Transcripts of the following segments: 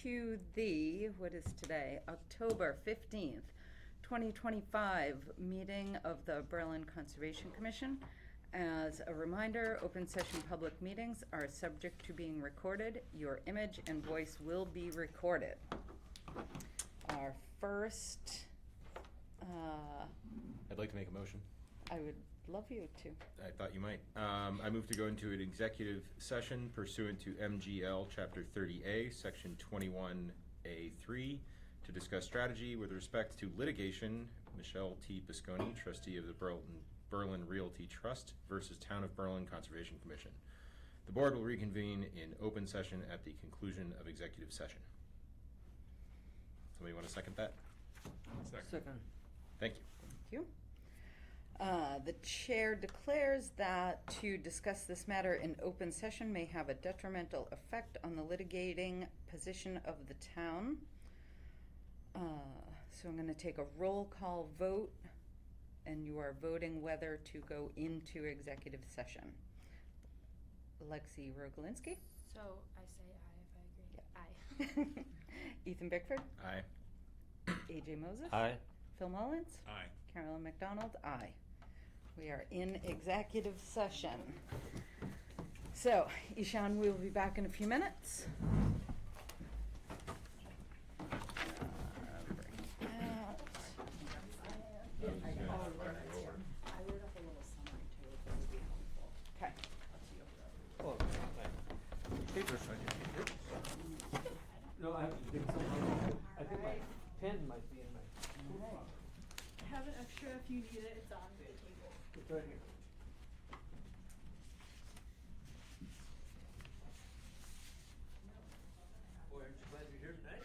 to the, what is today, October 15th, 2025 meeting of the Berlin Conservation Commission. As a reminder, open session public meetings are subject to being recorded. Your image and voice will be recorded. Our first, I'd like to make a motion. I would love you to. I thought you might. I move to go into an executive session pursuant to MGL Chapter 30A, Section 21A3, to discuss strategy with respect to litigation. Michelle T. Pisconi, trustee of the Berlin Realty Trust versus Town of Berlin Conservation Commission. The board will reconvene in open session at the conclusion of executive session. Somebody want to second that? Second. Thank you. Thank you. The chair declares that to discuss this matter in open session may have a detrimental effect on the litigating position of the town. So I'm going to take a roll call vote, and you are voting whether to go into executive session. Lexi Rogolinsky? So I say aye if I agree. Yeah. Aye. Ethan Bickford? Aye. AJ Moses? Aye. Phil Mullins? Aye. Carolyn McDonald? Aye. We are in executive session. So, Ishan, we will be back in a few minutes. I wrote up a little summary too, if it would be helpful. Okay. Well, paper's right here. No, I have to dig something. I think my pen might be in my. I have an extra if you need it. It's on the table. It's right here. Boy, aren't you glad you're here tonight?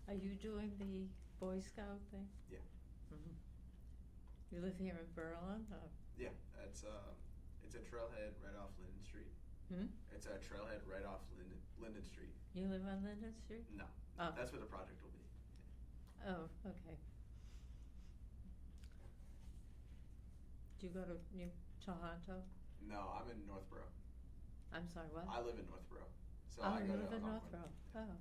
Are you doing the Boy Scout thing? Yeah, Mhm. You live here in Berlin? yeah. It's a trailhead right off Linden Street. It's a trailhead right off Linden Street. You live on Linden Street? No, Oh. that's where the project will be. Oh, okay. Do you go to New Toronto? No, I'm in Northborough. I'm sorry, what? I live in Northborough, so Oh, I you go live to in Algonquin. Northborough. Oh.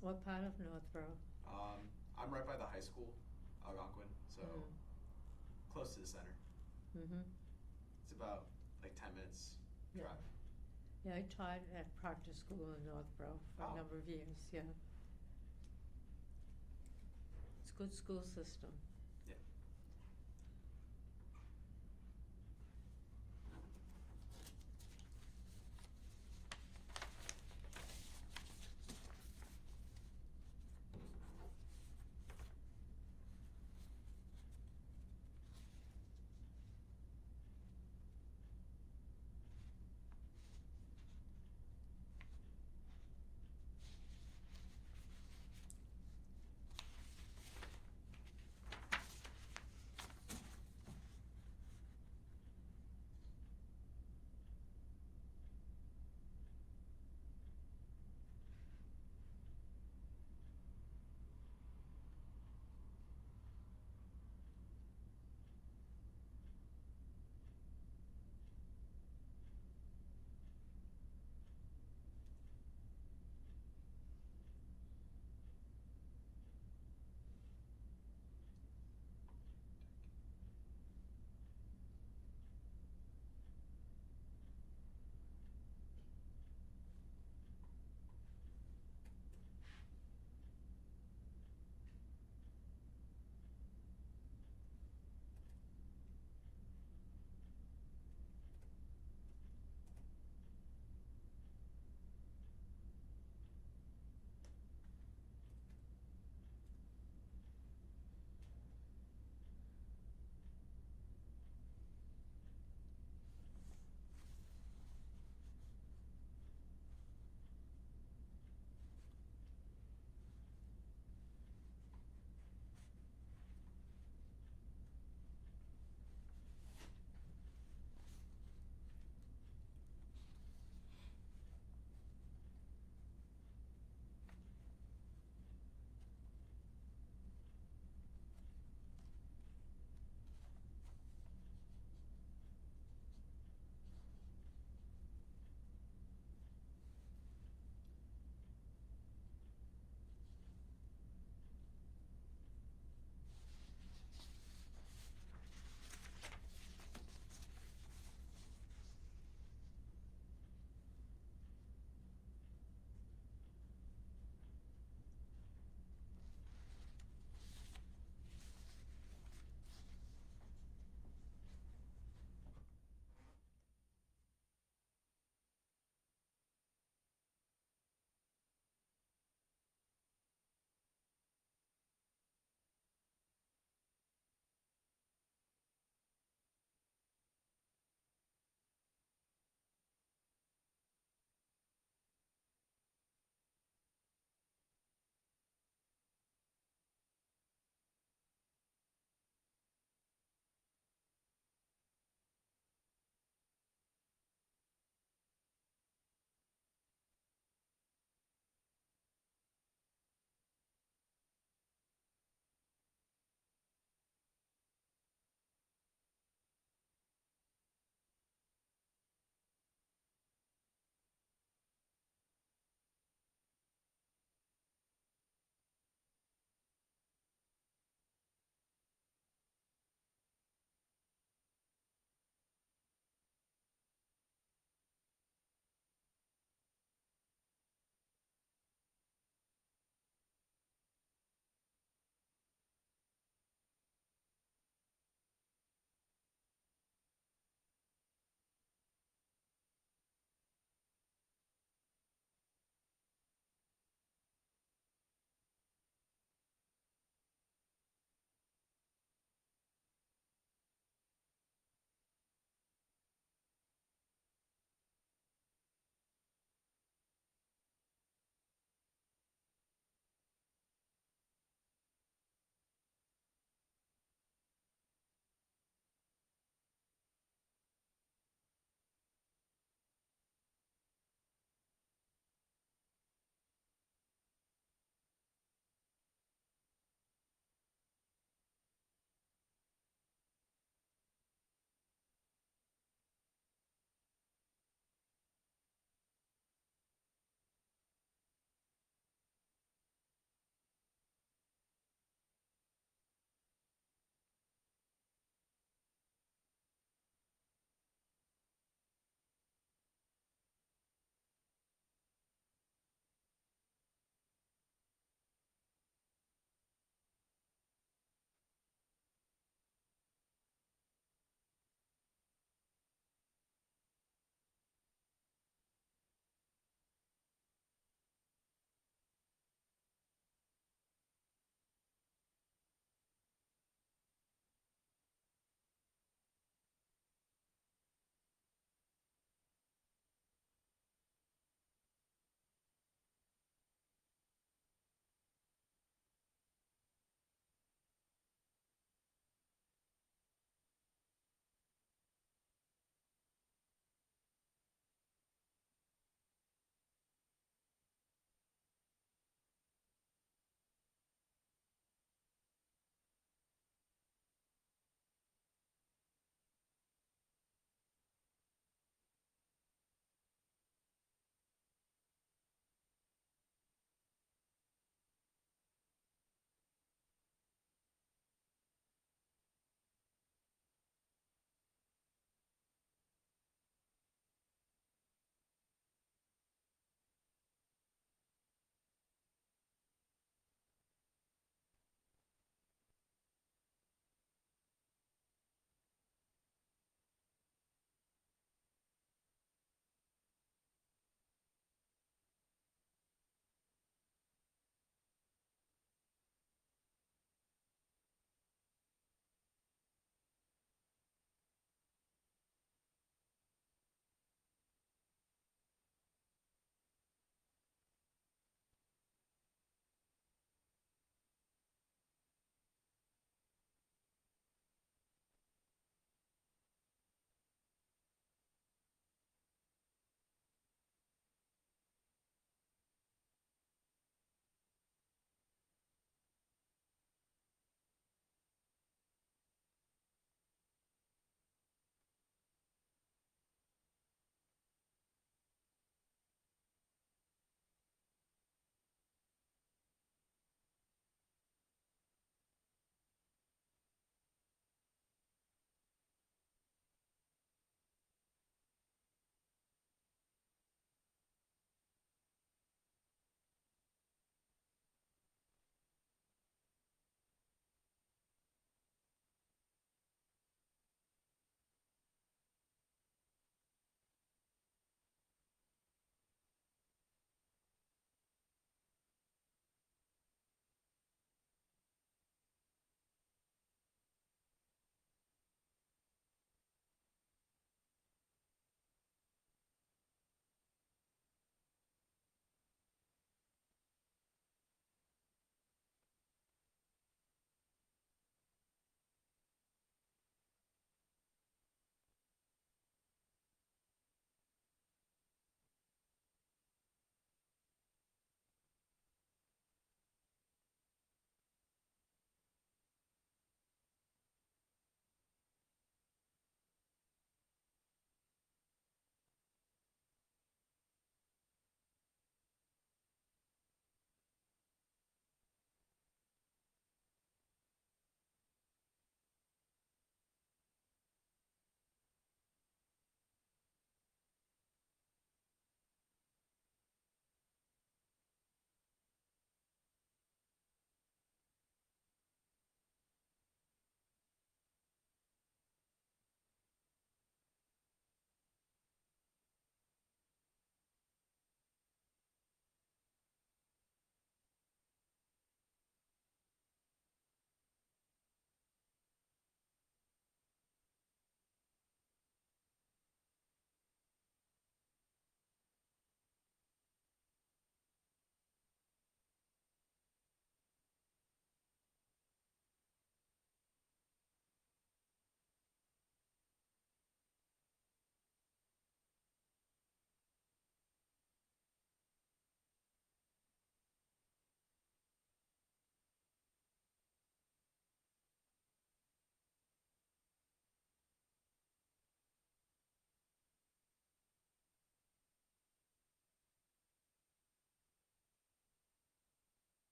What part of Northborough? I'm right by the high school, Algonquin, so close to the center. Mm-hmm. It's about like 10 minutes drive. Yeah, I taught at Proctor School in Northborough for a Oh. number of years, yeah. It's a good school system. Yeah.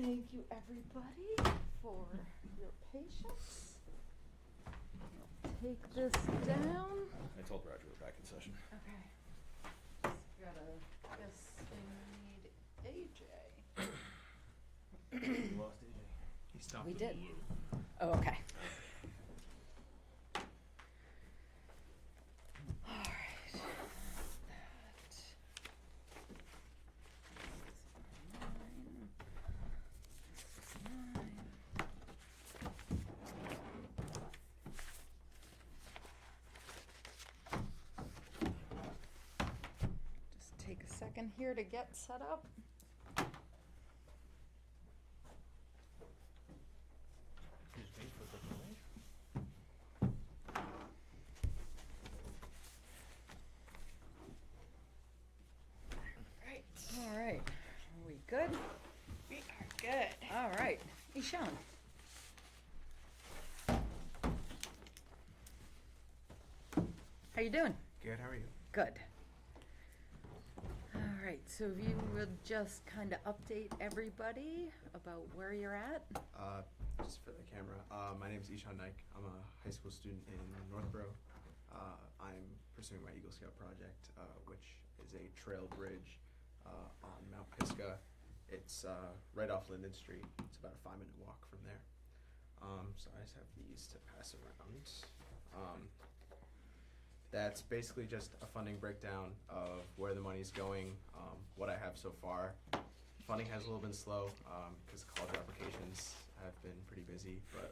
Thank you, everybody, for your patience. I'll take this down. I told Roger we're back in session. Okay. Just gotta, guess we need AJ. We lost AJ. He stopped We the did. balloon. Oh, okay. All right. That. Just take a second here to get set up. Just wait for the delay. Right. All right. Are we good? We are good. All right. Ishan. How you doing? Good, how are you? Good. All right, so if you would just kind of update everybody about where you're at. Just for the camera, my name is Ishan Naik. I'm a high school student in Northborough. I'm pursuing my Eagle Scout project, which is a trail bridge on Mount Pisgah. It's right off Linden Street. It's about a 5-minute walk from there. So I just have these to pass around. That's basically just a funding breakdown of where the money's going, what I have so far. Funding has a little been slow because college applications have been pretty busy, but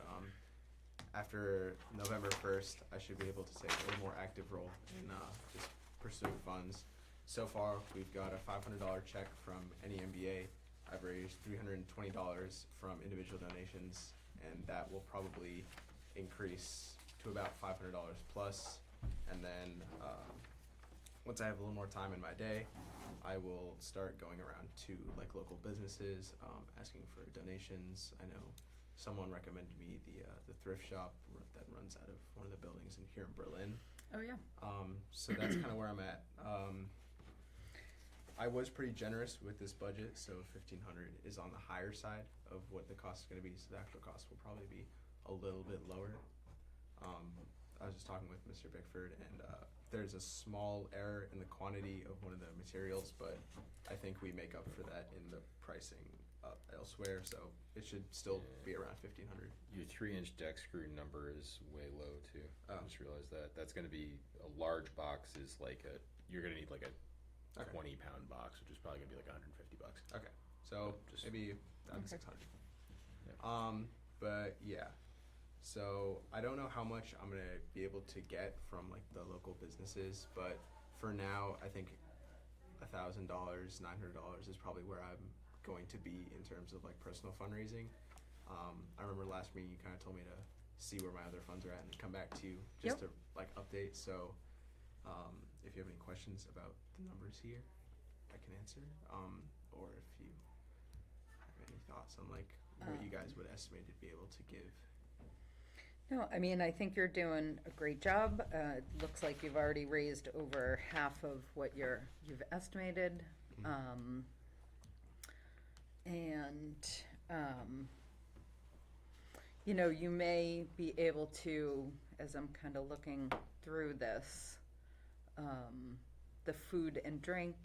after November 1st, I should be able to take a little more active role in just pursuing funds. So far, we've got a $500 check from NEMBA. I've raised $320 from individual donations, and that will probably increase to about $500 plus. And then once I have a little more time in my day, I will start going around to like local businesses, asking for donations. I know someone recommended me the thrift shop that runs out of one of the buildings here in Berlin. Oh, yeah. So that's kind of where I'm at. I was pretty generous with this budget, so $1,500 is on the higher side of what the cost is going to be. So the actual cost will probably be a little bit lower. I was just talking with Mr. Bickford, and there's a small error in the quantity of one of the materials, but I think we make up for that in the pricing elsewhere, so it should still be around $1,500. Your 3-inch deck screw number is way low too. I Oh. just realized that. That's gonna be, a large box is like you're gonna need like a Okay. 20-pound box, which is probably gonna be like $150. Okay, so Just- maybe down to Okay. 600. Yeah. But yeah, so I don't know how much I'm gonna be able to get from like the local businesses, but for now, I think $1,000, $900 is probably where I'm going to be in terms of like personal fundraising. I remember last meeting you kind of told me to see where my other funds are at and come back to you just to like update. So if you have any questions about the numbers here, I can answer. Or if you have any thoughts on like what you guys would estimate to be able to give. No, I mean, I think you're doing a great job. It looks like you've already raised over half of what you've estimated. You know, you may be able to, as I'm kind of looking through this, the food and drink,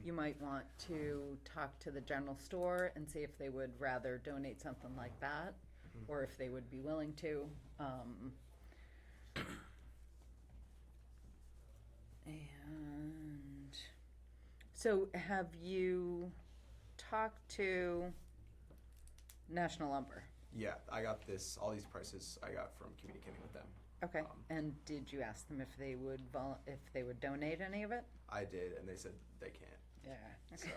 you might want to talk to the general store and see if they would rather donate something like that, or if they would be willing to. And so have you talked to National Lumber? Yeah, I got all these prices I got from communicating with them. Okay, and did you ask them if they would if they would donate any of it? I did, and they said they can't. Yeah. So.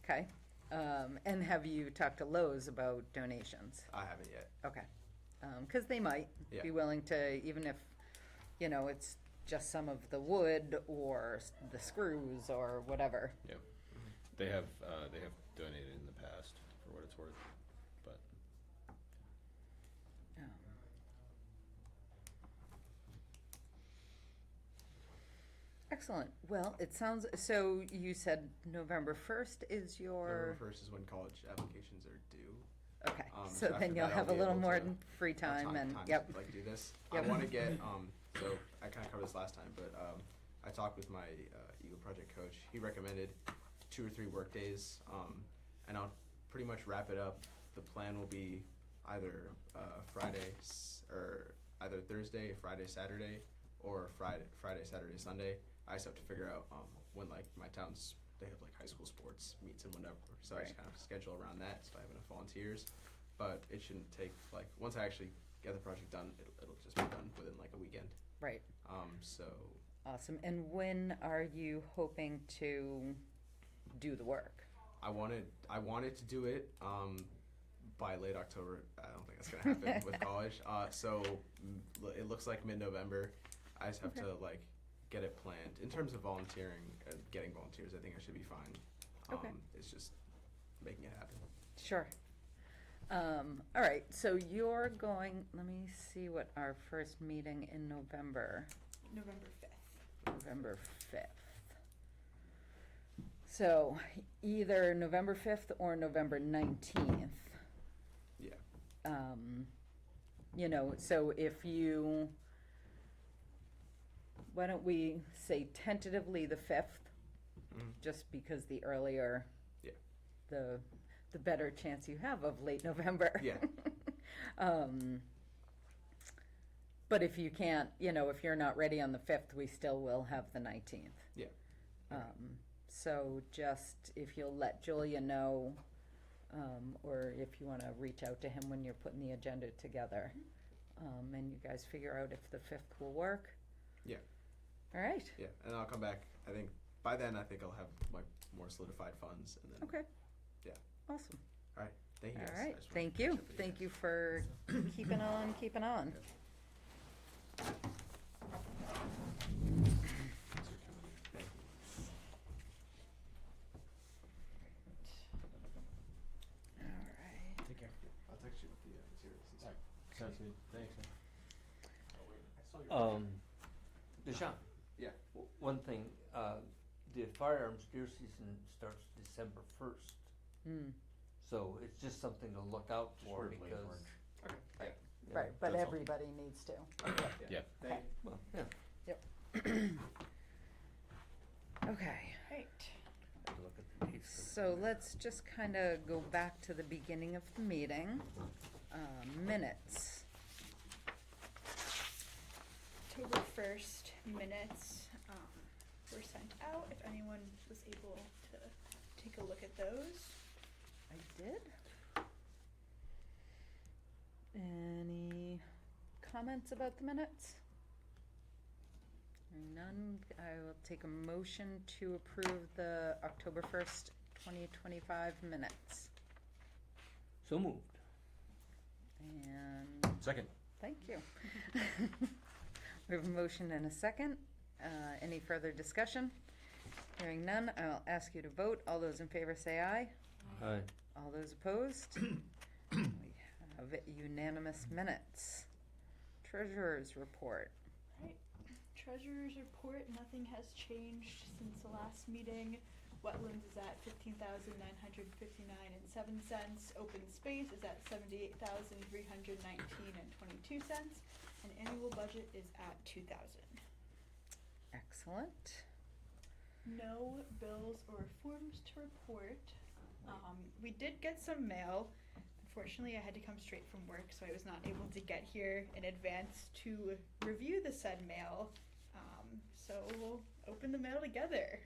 Okay, and have you talked to Lowe's about donations? I haven't yet. Okay, because they might Yeah. be willing to, even if, you know, it's just some of the wood or the screws or whatever. Yeah. They have donated in the past for what it's worth, but Excellent. Well, it sounds, so you said November 1st is your, November 1st is when college applications are due. okay, So so after then you'll that, have I'll a be little able more to free time and, time yep. to like do this. Yep. I want to get so I kind of covered this last time, but I talked with my Eagle Project coach. He recommended 2 or 3 work days, and I'll pretty much wrap it up. The plan will be either or either Thursday, Friday, Saturday, or Friday, Saturday, Sunday. I just have to figure out when like my towns they have like high school sports meets and whatever. So I just Right. kind of schedule around that so I have enough volunteers. But it shouldn't take like once I actually get the project done, it'll just be done within like a weekend. Right, So awesome. And when are you hoping to do the work? I wanted to do it by late October. I don't think that's gonna happen with college. It looks like mid-November. I just have to like get it planned. In terms of volunteering and getting volunteers, I think I should be fine. Okay. It's just making it happen. Sure. All right, so you're going, let me see what our first meeting in November, November 5th. November 5th. So either November 5th or November 19th. Yeah. You know, so if you, why don't we say tentatively the 5th, just because the earlier, Yeah. the better chance you have of late November. Yeah. But if you can't, you know, if you're not ready on the 5th, we still will have the 19th. Yeah. So just, if you'll let Julia know, or if you wanna reach out to him when you're putting the agenda together, and you guys figure out if the 5th will work. Yeah. All right, Yeah. And I'll come back. I think by then I think I'll have like more solidified funds and then. okay. Yeah. Awesome. All right. Thank you guys. All I right, just wanted thank to you. catch up with Thank you guys. for keeping on, keeping on. Thank you. All right. Take care. I'll text you with the materials and stuff. Sounds good. Thanks, man. Deshaun, Yeah. one thing, the firearms deer season starts December 1st. Hmm. So it's just something to look out for because, Okay. Yeah. yeah, Right, but that's all. everybody needs to. Yeah. Okay. well, yeah. Okay, Right. Have to look at the dates. so let's just kind of go back to the beginning of the meeting. Minutes. October 1st minutes were sent out. If anyone was able to take a look at those. I did. Any comments about the minutes? Hearing none, I will take a motion to approve the October 1st, 2025 minutes. So moved. And Second. thank you. We have a motion and a second. Any further discussion? Hearing none, I'll ask you to vote. All those in favor say aye. Aye. All those opposed? We have unanimous minutes. Treasurer's report. Right. Treasurer's report, nothing has changed since the last meeting. Wetlands is at $15,959.07. Open space is at $78,319.22. And annual budget is at $2,000. Excellent. No bills or forms to report. We did get some mail. Unfortunately, I had to come straight from work, so I was not able to get here in advance to review the said mail. So we'll open the mail together.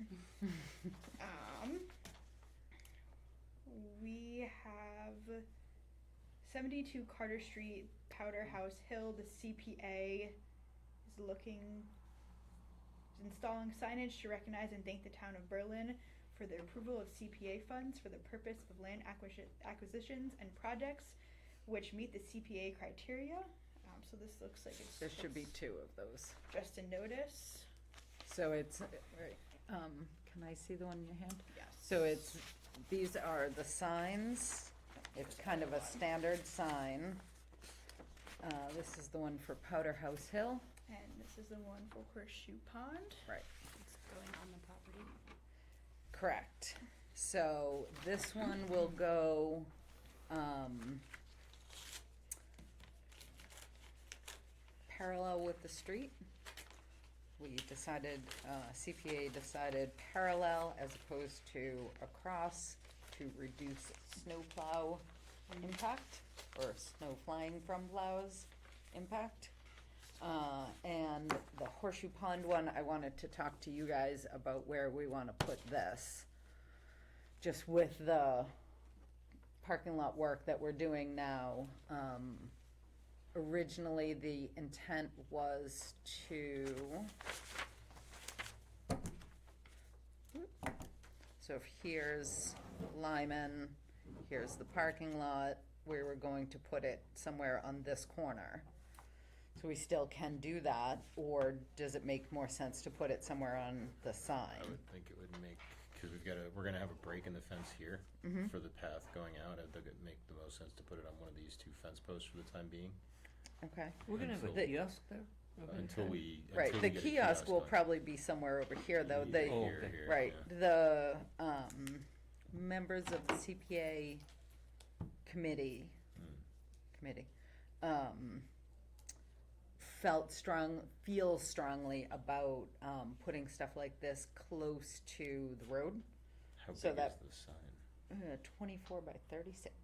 We have 72 Carter Street, Powder House Hill. The CPA is installing signage to recognize and thank the town of Berlin for the approval of CPA funds for the purpose of land acquisitions and projects which meet the CPA criteria. So this looks like it's There should be two of those. just a notice. So it's, right, can I see the one in your hand? Yes. So it's, these are the signs. It's kind of a standard sign. This is the one for Powder House Hill. And this is the one for Horseshoe Pond. Right. going on the property. Correct. So this one will go, parallel with the street. We decided, CPA decided parallel as opposed to across to reduce snowplow impact, or snow flying from plows impact. And the Horseshoe Pond one, I wanted to talk to you guys about where we wanna put this. Just with the parking lot work that we're doing now, originally the intent was to, so if here's Lyman, here's the parking lot, we were going to put it somewhere on this corner. So we still can do that, or does it make more sense to put it somewhere on the sign? I would think it would make, because we're gonna have a break in the fence here Mhm. for the path going out. I think it'd make the most sense to put it on one of these two fence posts for the time being. Okay. We're gonna have a Until- kiosk there? Until we Right, until the we get a kiosk will done. probably be somewhere over here, though, Yeah, the, Oh, here, okay. here, right, yeah. the, members of the CPA committee, feels strongly about, putting stuff like this close to the road, How so big that- is the sign? 24 by 36.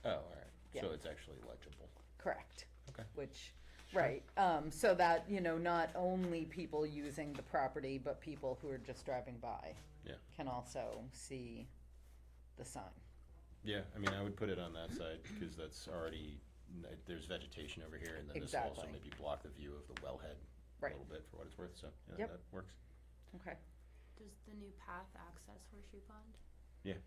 Oh, all right. Yeah. So it's actually legible. Correct. Okay. Which, Sure. right, so that, not only people using the property, but people who are just driving by Yeah. can also see the sign. Yeah, I mean, I would put it on that side because that's already, there's vegetation over here, and then this will also Exactly. maybe block the view of the wellhead Right. a little bit for what it's worth. So yeah, Yep. that works. Okay. Does the new path access Horseshoe Pond? Yeah,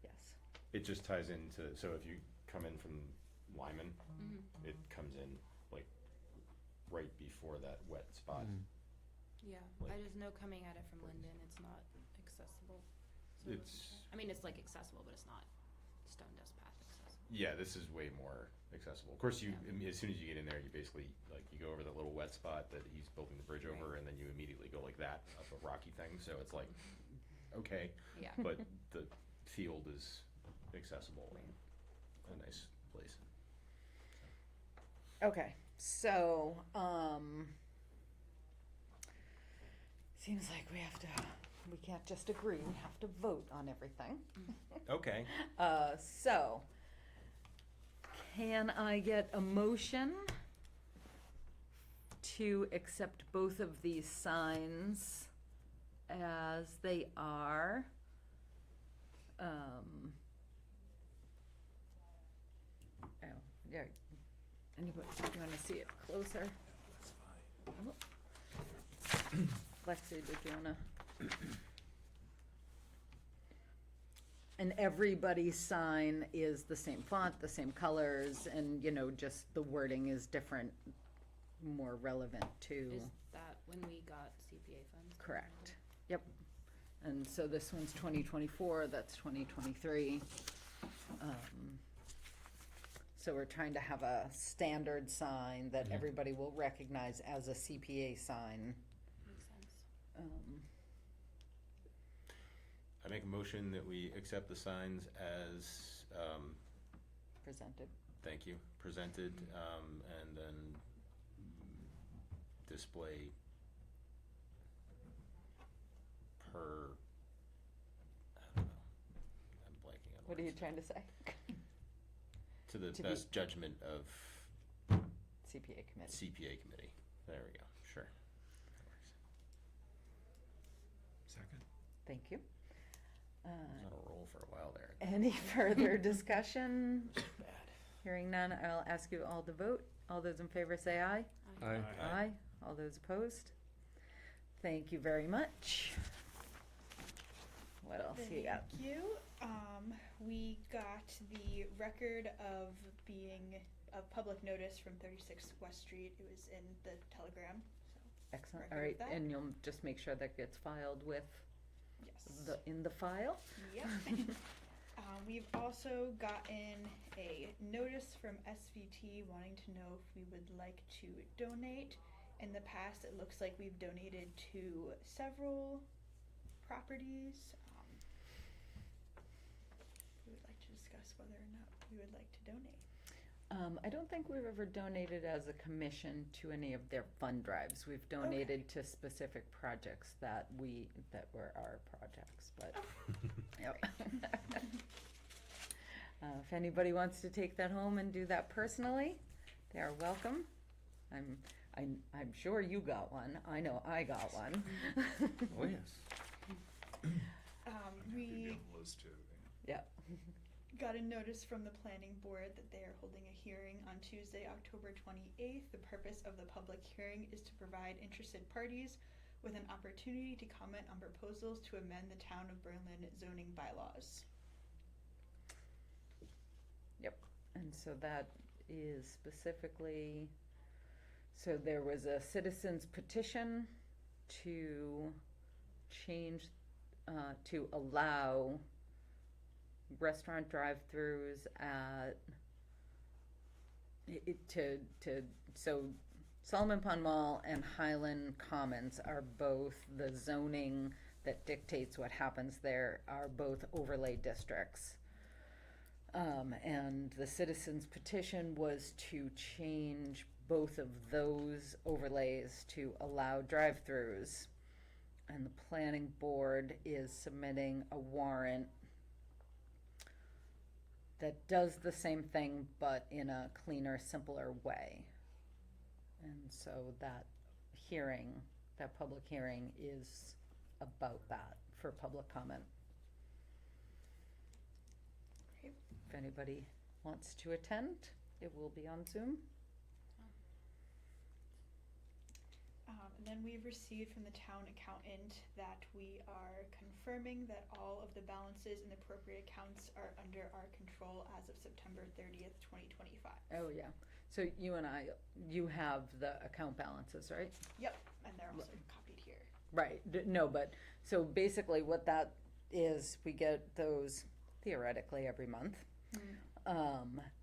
Yes. it just ties into, so if you come in from Lyman, Mm-hmm. it comes in like right before that wet spot. Yeah, Like- I just know coming at it from Linden, it's not accessible. So I wasn't It's- sure. I mean, it's like accessible, but it's not Stone Dust Path accessible. Yeah, this is way more accessible. Of course, Yeah. I mean, as soon as you get in there, you basically, like, you go over that little wet spot that he's building the bridge over, and then you immediately go like that up a rocky thing, so it's like, okay, Yeah. but the field is accessible and a nice place. Okay, so, seems like we can't just agree, we have to vote on everything. Okay. So, can I get a motion to accept both of these signs as they are? Oh, yeah, anybody, you wanna see it closer? Lexi, did you wanna? And everybody's sign is the same font, the same colors, and, just the wording is different, more relevant to, Is that when we got CPA funds? correct. Yep. And so this one's 2024, that's 2023. So we're trying to have a standard sign that Mhm. everybody will recognize as a CPA sign. Makes sense. I make a motion that we accept the signs as, Presented. thank you, presented, and then display per, I don't know, I'm blanking on What are you words. trying to say? To the to be- best judgment of CPA committee. CPA committee. There we go, sure. That works. Second. Thank you. I was on a roll for a while there. Any further discussion? Bad. Hearing none, I'll ask you all to vote. All those in favor say aye. Aye. Aye. All those opposed? Thank you very much. What else you got? Thank you. We got the record of public notice from 36 West Street. It was in the Telegram, so Excellent. record All of right, that. and you'll just make sure that gets filed with yes. in the file? Yep. We've also gotten a notice from SVT wanting to know if we would like to donate. In the past, it looks like we've donated to several properties. We would like to discuss whether or not we would like to donate. I don't think we've ever donated as a commission to any of their fund drives. We've donated to specific projects that were our projects, but, yep. If anybody wants to take that home and do that personally, they are welcome. I'm sure you got one. I know I got one. Oh, yes. We Those two. Yep. got a notice from the planning board that they are holding a hearing on Tuesday, October 28th. The purpose of the public hearing is to provide interested parties with an opportunity to comment on proposals to amend the Town of Berlin zoning bylaws. Yep, and so that is specifically, so there was a citizen's petition to change, to allow restaurant drive-throughs at, so Solomon Pond Mall and Highland Commons are both, the zoning that dictates what happens there are both overlay districts. And the citizens petition was to change both of those overlays to allow drive-throughs. And the planning board is submitting a warrant that does the same thing, but in a cleaner, simpler way. And so that hearing, that public hearing is about that for public comment. Great. If anybody wants to attend, it will be on Zoom. And then we've received from the town accountant that we are confirming that all of the balances in the appropriate accounts are under our control as of September 30th, 2025. Oh, yeah. So you have the account balances, right? Yep, and they're also copied here. Right, no, but, so basically what that is, we get those theoretically every month.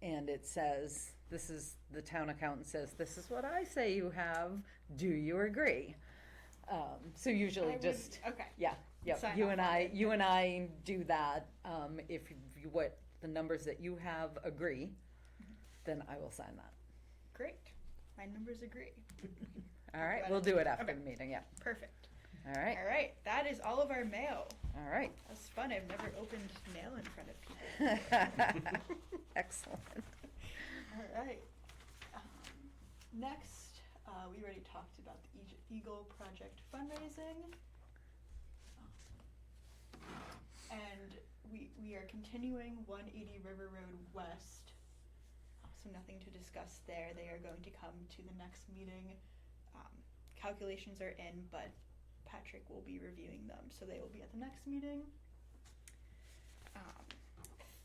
And it says, the town accountant says, this is what I say you have, do you agree? So usually just, Okay. yeah, Sign you off and on I, it. you and I do that. If what the numbers that you have agree, then I will sign that. Great. My numbers agree. All right, Got we'll it. do it after Okay. the meeting, yeah. Perfect. All right, All right, that is all of our mail. all right. That's fun. I've never opened mail in front of people. Excellent. All right. Next, we already talked about the Eagle Project fundraising. And we are continuing 180 River Road West. So nothing to discuss there. They are going to come to the next meeting. Calculations are in, but Patrick will be reviewing them, so they will be at the next meeting.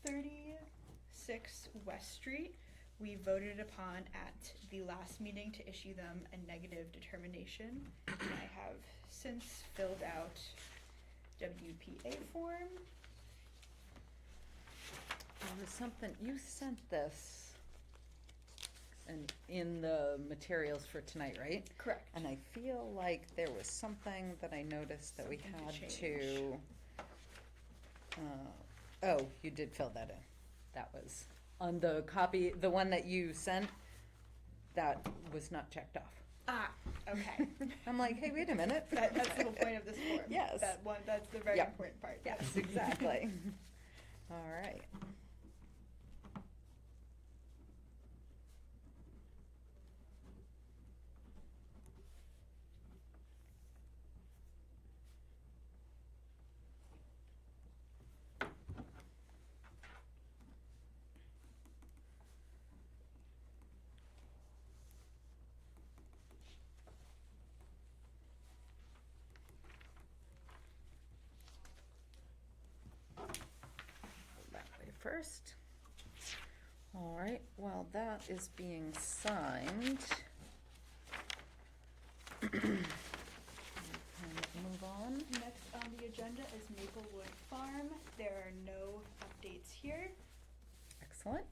36 West Street, we voted upon at the last meeting to issue them a negative determination. And I have since filled out WPA form. There was something, you sent this in the materials for tonight, right? Correct. And I feel like there was something that I noticed that we Something to had change. to, oh, you did fill that in. That was, on the copy, the one that you sent, that was not checked off. Ah, okay. I'm like, hey, wait a minute. That's the whole point of this form. Yes. That one, that's the very Yep. important part. Yes, exactly. All right. That way first. All right, while that is being signed, we can move on. Next on the agenda is Maplewood Farm. There are no updates here. Excellent.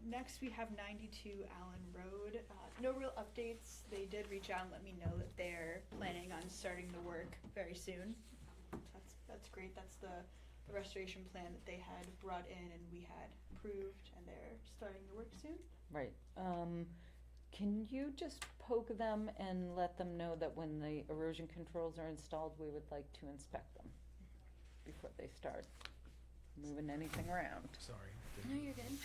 Next, we have 92 Allen Road. No real updates. They did reach out and let me know that they're planning on starting the work very soon. So that's great. That's the restoration plan that they had brought in and we had approved, and they're starting the work soon. Right. Can you just poke them and let them know that when the erosion controls are installed, we would like to inspect them before they start moving anything around? Sorry. No, you're good.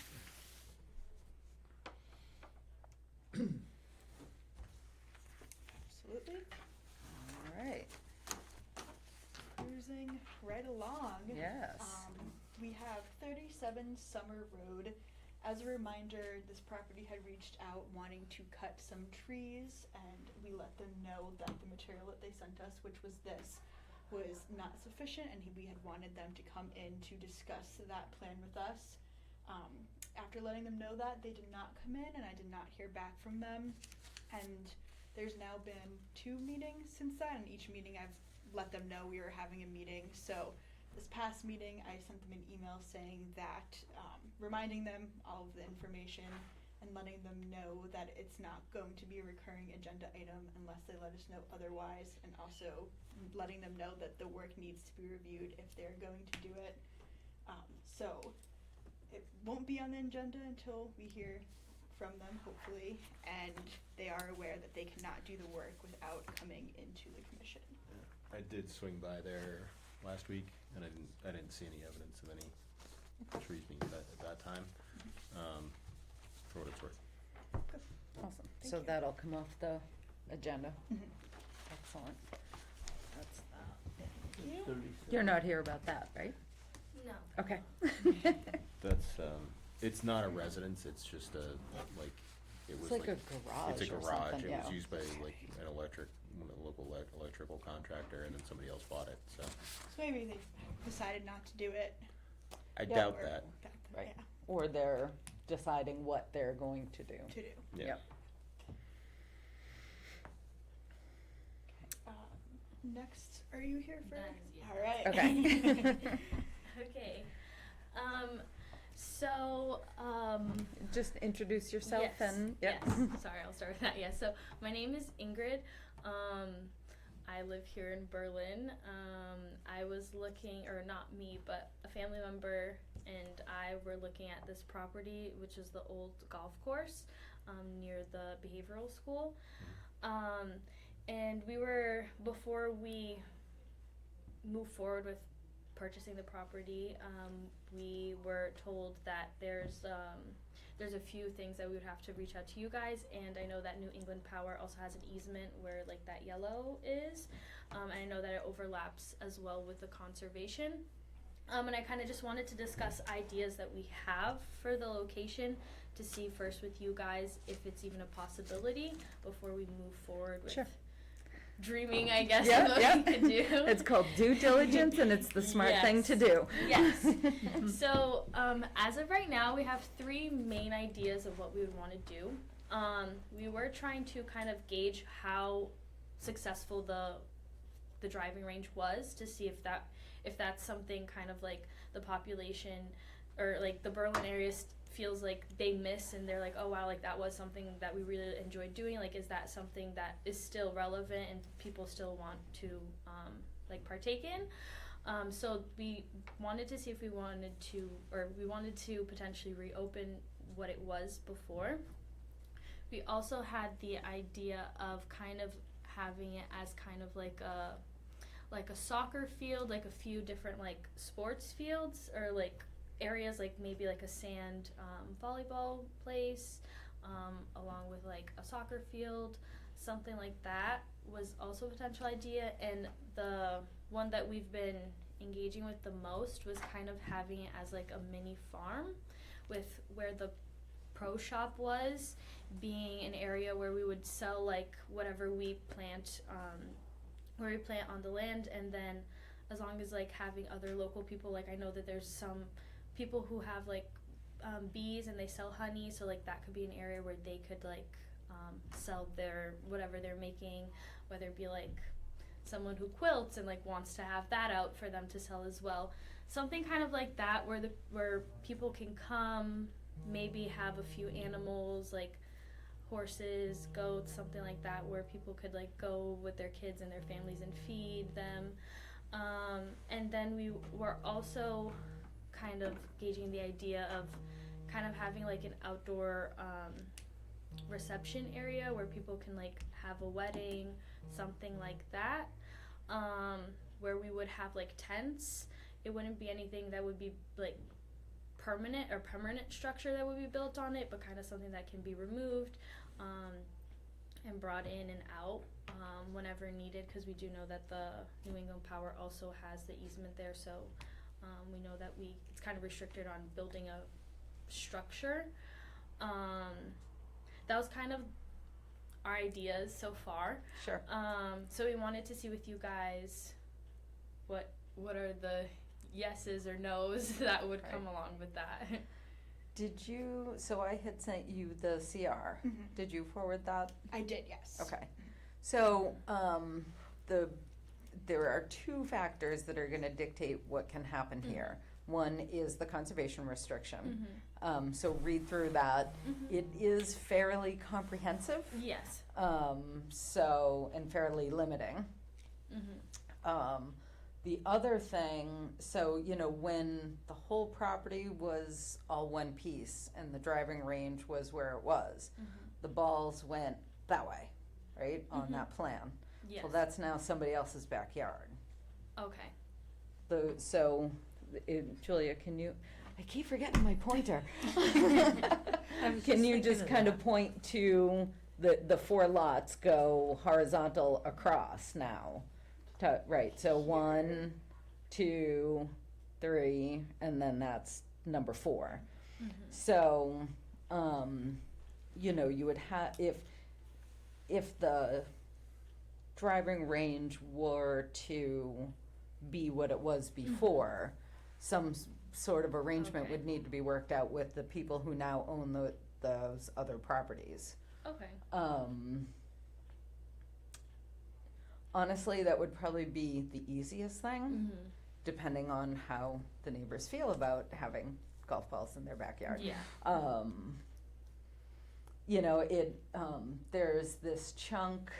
Absolutely. All right. Cruising right along. Yes. We have 37 Summer Road. As a reminder, this property had reached out wanting to cut some trees, and we let them know that the material that they sent us, which was this, was not sufficient, and we had wanted them to come in to discuss that plan with us. After letting them know that, they did not come in, and I did not hear back from them. And there's now been 2 meetings since that, and each meeting I've let them know we were having a meeting. So this past meeting, I sent them an email saying that, reminding them all of the information and letting them know that it's not going to be a recurring agenda item unless they let us know otherwise, and also letting them know that the work needs to be reviewed if they're going to do it. So it won't be on the agenda until we hear from them, hopefully, and they are aware that they cannot do the work without coming into the commission. I did swing by there last week, and I didn't see any evidence of any trees being cut at that time, for what it's worth. Awesome. Thank So you. that'll come off the agenda. Mhm. Excellent. That's that. Thank you. 37. You're not here about that, right? No. Okay. That's, it's not a residence, it's just a, like, it It's was like like. a garage It's a or garage, something, it was yeah. used by like a local electrical contractor, and then somebody else bought it, so. So maybe they decided not to do it. I Yeah, doubt or that, Right. Yeah, Or they're deciding what they're going to do. to do. yeah. Yep. Next, are you here for? That is you. All right. Okay. Okay. So, Just introduce yourself yes, and, yep. yes. Sorry, I'll start with that. Yeah. So my name is Ingrid. I live here in Berlin. I was looking, or not me, but a family member and I were looking at this property, which is the old golf course near the behavioral school. And we were, before we moved forward with purchasing the property, we were told that there's a few things that we would have to reach out to you guys, and I know that New England Power also has an easement where like that yellow is, and I know that it overlaps as well with the conservation. And I kind of just wanted to discuss ideas that we have for the location to see first with you guys if it's even a possibility before we move forward with Sure. dreaming, I guess, Yep, of what yep. we could do. It's called due diligence, and it's the smart thing to do. Yes. So, as of right now, we have 3 main ideas of what we would want to do. We were trying to kind of gauge how successful the driving range was to see if that's something kind of like the population or like the Berlin area feels like they miss, and they're like, oh wow, like that was something that we really enjoyed doing. Like, is that something that is still relevant and people still want to like partake in? So we wanted to see if we wanted to potentially reopen what it was before. We also had the idea of kind of having it as kind of like a soccer field, like a few different like sports fields or like areas, like maybe like a sand volleyball place, along with like a soccer field, something like that was also a potential idea. And the one that we've been engaging with the most was kind of having it as like a mini farm, with where the pro shop was being an area where we would sell like whatever we plant on the land, and then as long as like having other local people, like I know that there's some people who have like bees and they sell honey, so like that could be an area where they could like sell their whatever they're making, whether it be like someone who quilts and like wants to have that out for them to sell as well, something kind of like that where people can come maybe have a few animals like horses, goats, something like that, where people could like go with their kids and their families and feed them. And then we were also kind of gauging the idea of kind of having like an outdoor reception area where people can like have a wedding, something like that, where we would have like tents. It wouldn't be anything that would be like permanent structure that would be built on it, but kind of something that can be removed and brought in and out whenever needed, because we do know that the New England Power also has the easement there, so we know that it's kind of restricted on building a structure. That was kind of our ideas so far. Sure. So we wanted to see with you guys what are the yeses or nos that would come along with that. Did you, so I had sent you the CR. Mhm. Did you forward that? I did, yes. Okay. So, there are two factors that are gonna dictate what can happen here. One is the conservation restriction. So read through that. It is fairly comprehensive, Yes. and fairly limiting. The other thing, so, when the whole property was all one piece and the driving range was where it was, the balls went that way, right, on that plan. Yes. Well, that's now somebody else's backyard. Okay. Julia, I keep forgetting my pointer. I was Can you thinking just of kind of that. point to the 4 lots go horizontal across now? Right, so 1, 2, 3, and then that's number 4. So, you would have, if the driving range were to be what it was before, some sort of arrangement Okay. would need to be worked out with the people who now own those other properties. Okay. Honestly, that would probably be the easiest thing, depending on how the neighbors feel about having golf balls in their backyard. Yeah. There's this chunk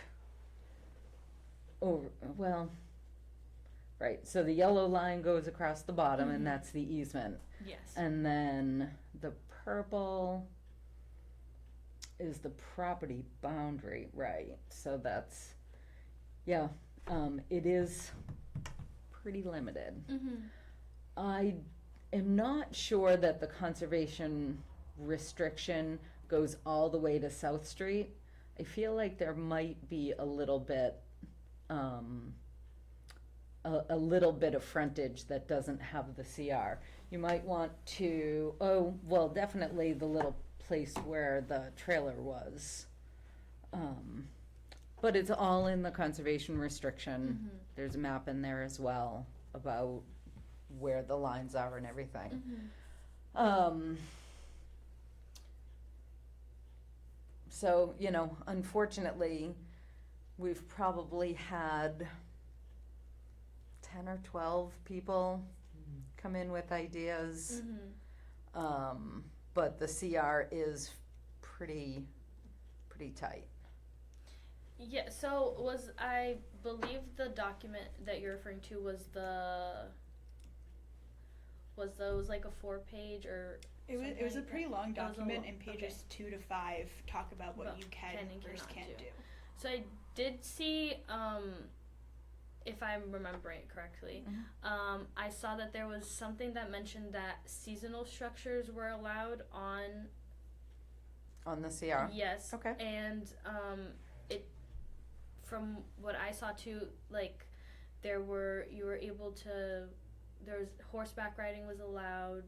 right, so the yellow line goes across the bottom and that's the easement. Yes. And then the purple is the property boundary, right? So that's, it is pretty limited. I am not sure that the conservation restriction goes all the way to South Street. I feel like there might be a little bit of frontage that doesn't have the CR. You might want to, definitely the little place where the trailer was. But it's all in the conservation restriction. There's a map in there as well about where the lines are and everything. So, unfortunately, we've probably had 10 or 12 people come in with ideas. But the CR is pretty tight. Yeah, so I believe the document that you're referring to was those like a 4-page or It was something a like pretty that? long It was a document, lo- and pages 2 to 5 talk about what About you can and versus cannot can't do. do. So I did see, if I'm remembering it correctly, I saw that there was something that mentioned that seasonal structures were allowed on. On the CR? Yes. Okay. And it, from what I saw too, like you were able to, there was horseback riding was allowed,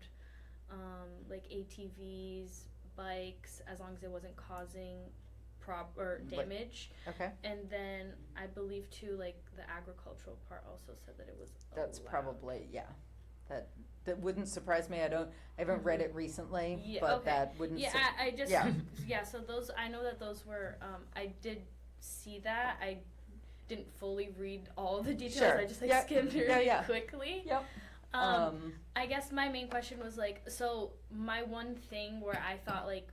like ATVs, bikes, as long as it wasn't causing damage. Okay. And then I believe too, like the agricultural part also said that it was That's allowed. probably, that wouldn't surprise me. I haven't read it recently, Yeah, but okay. that wouldn't. Yeah, I just Yeah. so those, I know that those were I did see that. I didn't fully read all the details. Sure. I just Yep. skimmed through Yeah, it yeah. quickly. Yep. I guess my main question was like, so my one thing where I thought like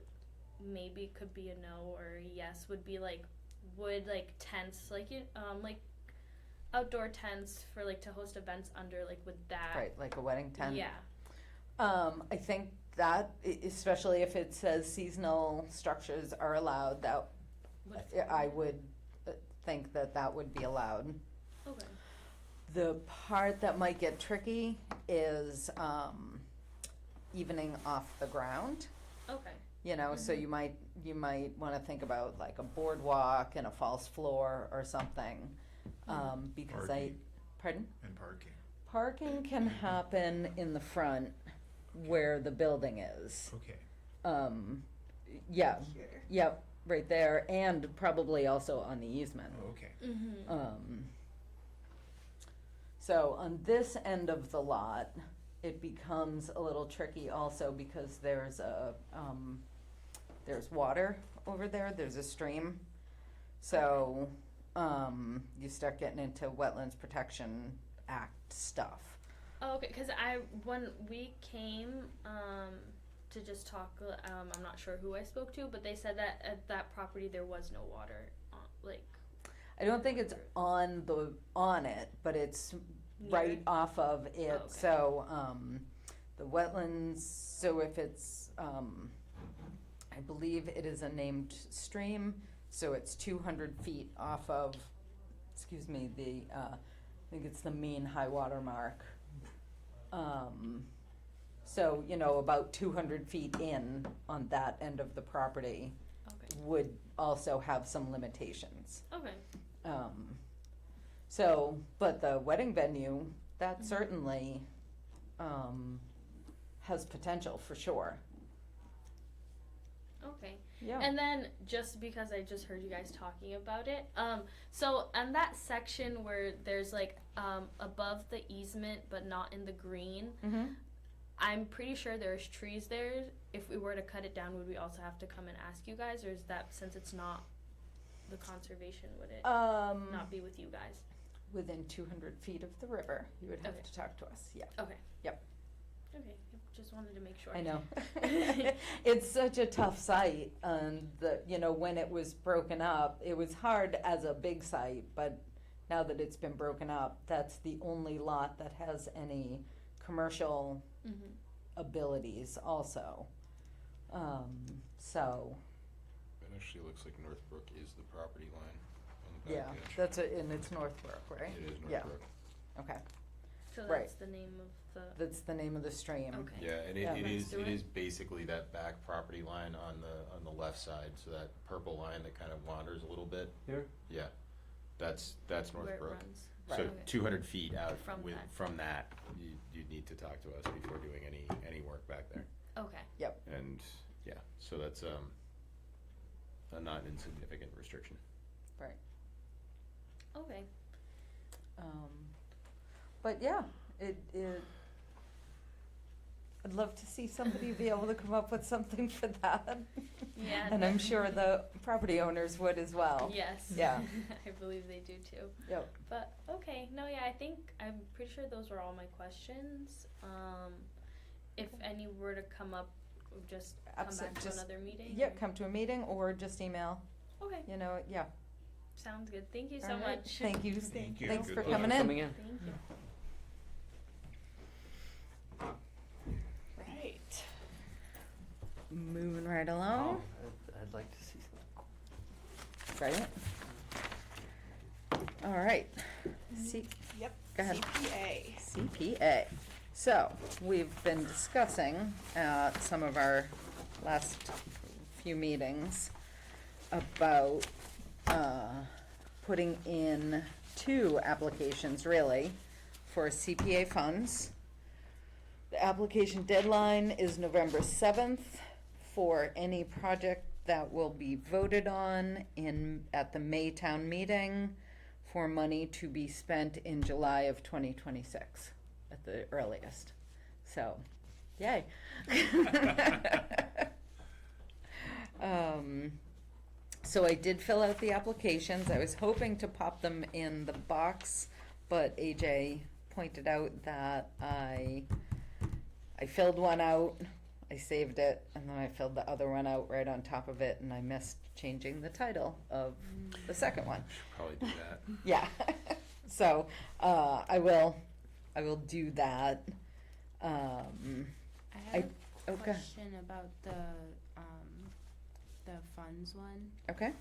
maybe it could be a no or a yes would be like, would like tents, like like outdoor tents for like to host events under, like would that? Right, like a wedding tent. Yeah. I think that, especially if it says seasonal structures are allowed, that, I would think that that would be allowed. Okay. The part that might get tricky is, evening off the ground. Okay. You know, so you might wanna think about like a boardwalk and a false floor or something, because Parking. pardon? And parking. Parking can happen in the front where the building is. Okay. Yeah, Here. yep, right there, and probably also on the easement. Okay. Mm-hmm. So on this end of the lot, it becomes a little tricky also because there's water over there, there's a stream. So, you start getting into Wetlands Protection Act stuff. Oh, okay, because when we came to just talk, I'm not sure who I spoke to, but they said that at that property there was no water, like I don't think it's on it, but it's right near. off of it. Oh, okay. So, the wetlands, so if it's, I believe it is a named stream, so it's 200 feet off of, I think it's the mean high water mark. So, you know, about 200 feet in on that end of the property Okay. would also have some limitations. Okay. So, but the wedding venue, that Mhm. certainly, has potential for sure. Okay. Yeah. And then just because I just heard you guys talking about it, so on that section where there's like above the easement but not in the green, Mm-hmm. I'm pretty sure there's trees there. If we were to cut it down, would we also have to come and ask you guys, or is that, since it's not the conservation, would it not be with you guys? Within 200 feet of the river, you would have Okay. to talk to us, yeah. Okay. Yep. Okay. Just wanted to make sure. I know. It's such a tough site, and when it was broken up, it was hard as a big site, but now that it's been broken up, that's the only lot that has any commercial Mm-hmm. abilities also. So, It actually looks like Northbrook is the property line on the yeah, back edge. that's and it's Northbrook, right? It is Yeah. Northbrook. Okay, So Right. that's the name of the. that's the name of the stream. Okay. Yeah, and Yeah. it Next to is it? basically that back property line on the left side, so that purple line that kind of wanders a little bit. Here? Yeah, that's Where it Northbrook. runs. So Right. Okay. 200 feet out From that. from that, you'd need to talk to us before doing any work back there. Okay. And yeah, so that's a not insignificant restriction. Right. Okay. But yeah, it I'd love to see somebody be able to come up with something for that. Yeah. And I'm sure the property owners would as well. Yes. Yeah. I believe they do too. Yep. But okay, no, yeah, I'm pretty sure those were all my questions. If any were to come up, just come back to Just- another meeting. Yeah, or- come to a meeting or just email, Okay, yeah. sounds good. Thank you so All right. much. Thank you. Thank you. Thanks Good for luck. coming Coming in. in. Thank you. Right. Moving right along, I'd like to see some. right? All right. Yep. Go ahead. CPA. CPA. So, we've been discussing at some of our last few meetings about putting in 2 applications, really, for CPA funds. The application deadline is November 7th for any project that will be voted on at the May town meeting for money to be spent in July of 2026 at the earliest. So, yay. So I did fill out the applications. I was hoping to pop them in the box, but AJ pointed out that I filled one out, I saved it, and then I filled the other one out right on top of it, and I missed changing the title of the second one. Should probably do that. Yeah. So, I will do that. I I- have a okay. question about the funds one. Okay.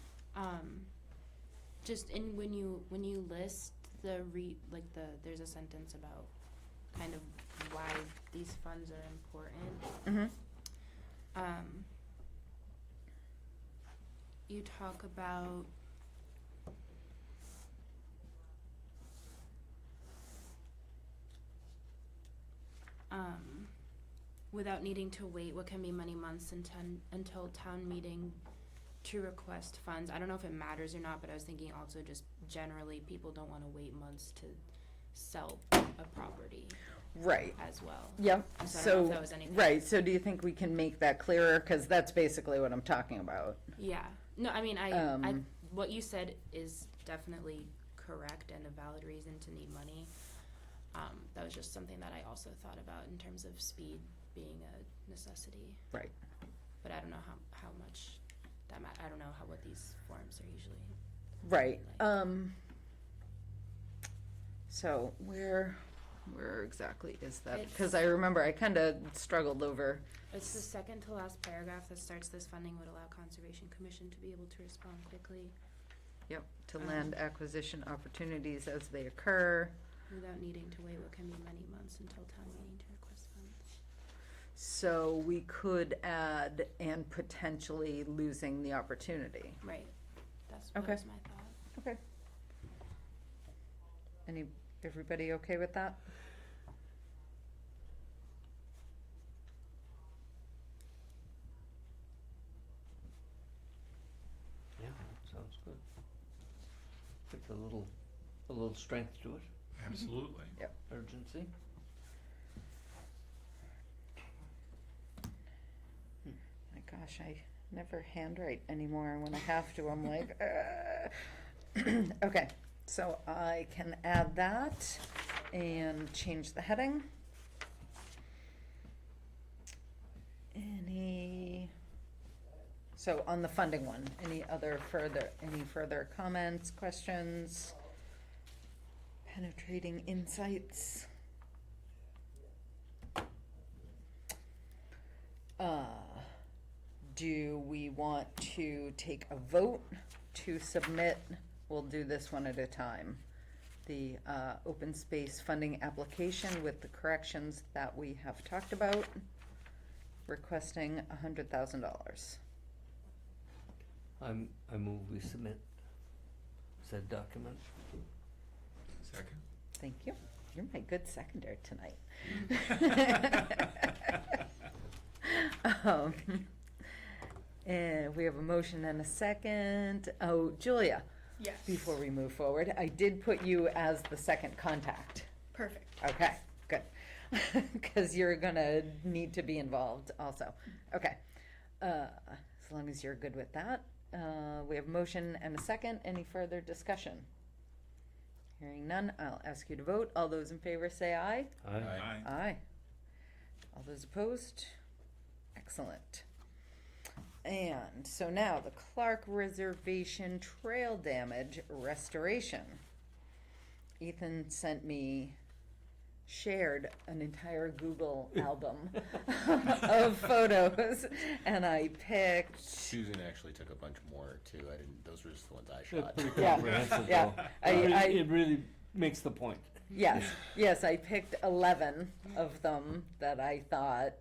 Just when you list there's a sentence about kind of why these funds are important. Mm-hmm. You talk about without needing to wait what can be many months until town meeting to request funds. I don't know if it matters or not, but I was thinking also just generally people don't want to wait months to sell a property Right. as well. Yep. So I don't know if So, that was anything. right, so do you think we can make that clearer? Because that's basically what I'm talking about. Yeah. No, I mean, I Um, what you said is definitely correct and a valid reason to need money. That was just something that I also thought about in terms of speed being a necessity. Right. But I don't know how much that I don't know what these forms are usually. Right. like. So where exactly is that? It's- Because I remember I kind of struggled over. It's the second to last paragraph that starts, this funding would allow Conservation Commission to be able to respond quickly Yep. To land acquisition opportunities as they occur. without needing to wait what can be many months until town meeting to request funds. So we could add and potentially losing the opportunity. Right. That Okay. was my thought. Okay. Everybody okay with that? Yeah, sounds good. Give a little strength to it, Absolutely. urgency. My gosh, I never handwrite anymore. When I have to, I'm like, okay, so I can add that and change the heading. So on the funding one, any further comments, questions? Penetrating insights? Do we want to take a vote to submit? We'll do this one at a time. The open space funding application with the corrections that we have talked about, requesting $100,000. I move we submit said document. Second. Thank you. You're my good seconder tonight. And we have a motion and a second. Oh, Julia, Yes. before we move forward, I did put you as the second contact. Perfect. Okay, good. Because you're gonna need to be involved also. Okay. As long as you're good with that. We have a motion and a second. Any further discussion? Hearing none, I'll ask you to vote. All those in favor say aye. Aye. Aye. All those opposed? Excellent. And so now the Clark Reservation Trail Damage Restoration. Ethan shared an entire Google album of photos, and I picked, Susan actually took a bunch more too. Those were just the ones I That's shot. pretty Yeah, comprehensive yeah. though. I- It really makes the point. yes, I picked 11 of them that I thought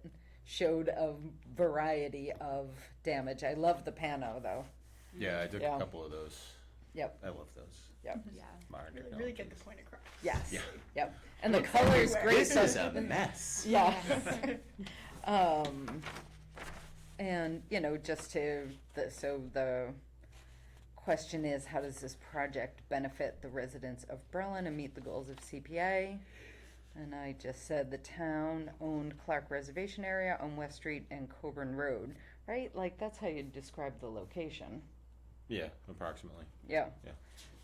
showed a variety of damage. I love the pano though. Yeah, I took Yeah. a couple of those. Yep, I love those. yep, Yeah. Modern Really get the technologies. point across. yes, Yeah. yep. And the color's great. This is a mess. Yeah. And, so the question is, how does this project benefit the residents of Berlin and meet the goals of CPA? And I just said the town-owned Clark Reservation area on West Street and Coburn Road, right? Like, that's how you describe the location. Yeah, approximately. Yeah. Yeah.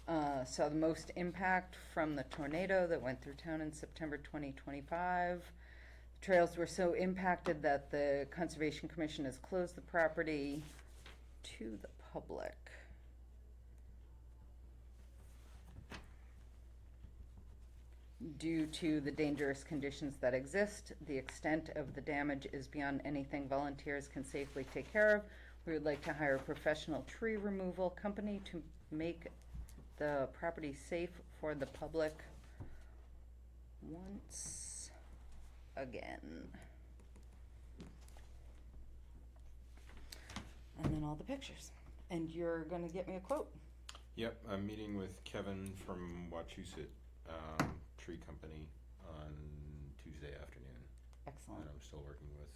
Saw the most impact from the tornado that went through town in September 2025. Trails were so impacted that the Conservation Commission has closed the property to the public. Due to the dangerous conditions that exist, the extent of the damage is beyond anything volunteers can safely take care of. We would like to hire a professional tree removal company to make the property safe for the public once again. And then all the pictures. And you're gonna get me a quote? Yep, I'm meeting with Kevin from Wachusett Tree Company on Tuesday afternoon. Excellent. And I'm still working with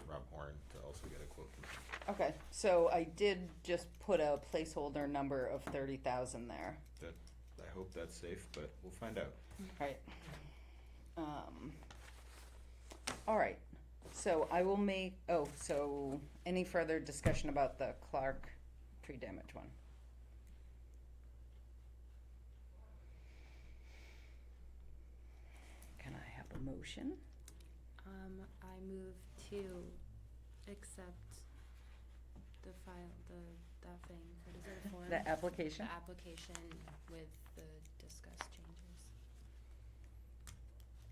Rob Horn to also get a quote from him. Okay, so I did just put a placeholder number of 30,000 there. That, I hope that's safe, but we'll find out. Right. All right, so I will make, so any further discussion about the Clark tree damage one? Can I have a motion? I move to accept the file, that thing, what is it, a form? The application? The application with the discussed changes.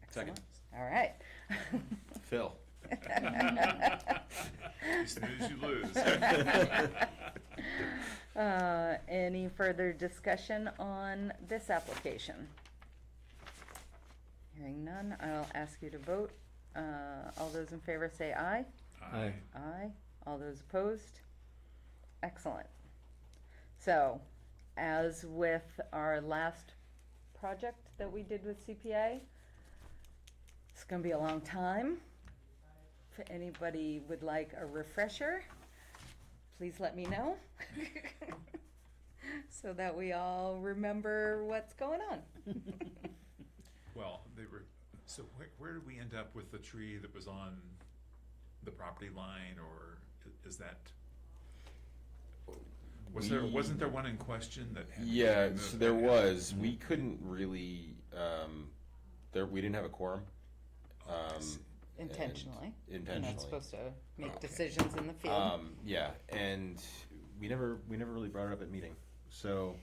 Second. All right. Phil. You snooze, you lose. Any further discussion on this application? Hearing none, I'll ask you to vote. All those in favor say aye. Aye. Aye. All those opposed? Excellent. So, as with our last project that we did with CPA, it's gonna be a long time. If anybody would like a refresher, please let me know. So that we all remember what's going on. Well, so where did we end up with the tree that was on the property line, or is that? Wasn't there one in question that had? Yeah, so there was. We couldn't really, we didn't have a quorum. Intentionally. You're not Intentionally. supposed to make Okay. decisions in the field. Yeah, and we never really brought it up at meeting. So,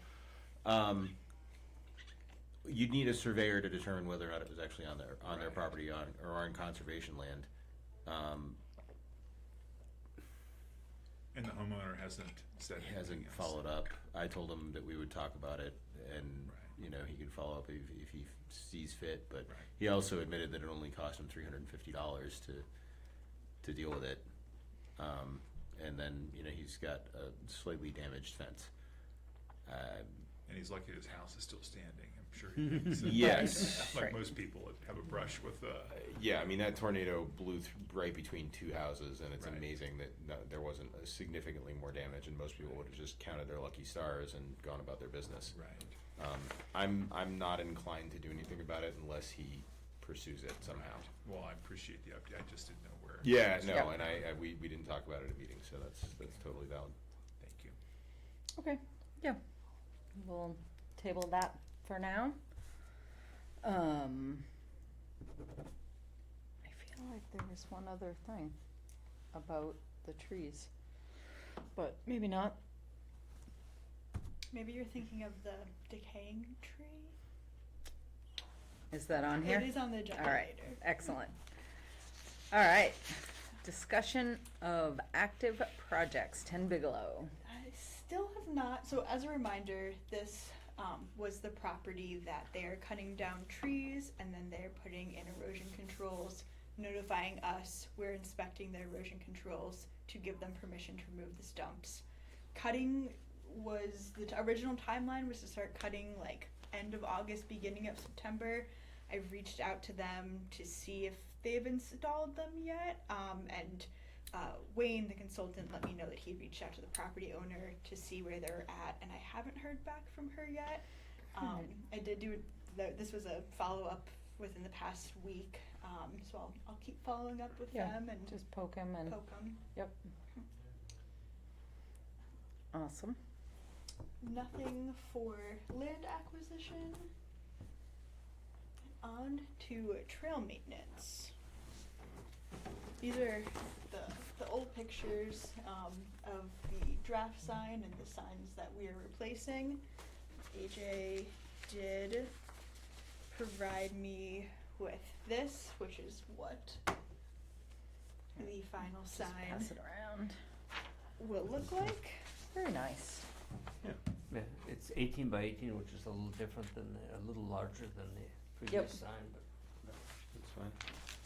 you'd need a surveyor to determine whether or not it was actually on their Right. property or on conservation land. And the homeowner hasn't said He anything hasn't else. followed up. I told him that we would talk about it, and Right. he could follow up if he sees fit. But Right. he also admitted that it only cost him $350 to deal with it, and then he's got a slightly damaged fence. And he's lucky his house is still standing. I'm sure he thinks. Yes. Like Right. most people that have a brush with Yeah, I mean that tornado blew right between two houses, and it's Right. amazing that there wasn't significantly more damage, and most people would have just counted their lucky stars and gone about their business. right. I'm not inclined to do anything about it unless he pursues it somehow. Right. Well, I appreciate the update. I just didn't know where. Yeah, no, Yeah. and we didn't talk about it at a meeting, so that's totally valid. Thank you. Okay, yeah. We'll table that for now. I feel like there was one other thing about the trees, but maybe not. Maybe you're thinking of the decaying tree? Is that on here? It is on the agenda All right, later. excellent. All right, discussion of active projects, 10 Bigelow. I still have not, so as a reminder, this was the property that they are cutting down trees and then they're putting in erosion controls, notifying us, we're inspecting the erosion controls to give them permission to remove the stumps. Cutting was, the original timeline was to start cutting like end of August, beginning of September. I've reached out to them to see if they've installed them yet, and Wayne, the consultant, let me know that he reached out to the property owner to see where they're at, and I haven't heard back from her yet. I did do this was a follow-up within the past week, so I'll keep following up with Yeah, them and Just poke him and, poke them. yep. Awesome. nothing for land acquisition. On to trail maintenance. These are the old pictures of the draft sign and the signs that we are replacing. AJ did provide me with this, which is what the final Just sign pass it around. will look like. Very nice. Yeah, it's 18 by 18, which is a little different than, a little larger than the previous sign, but That's fine.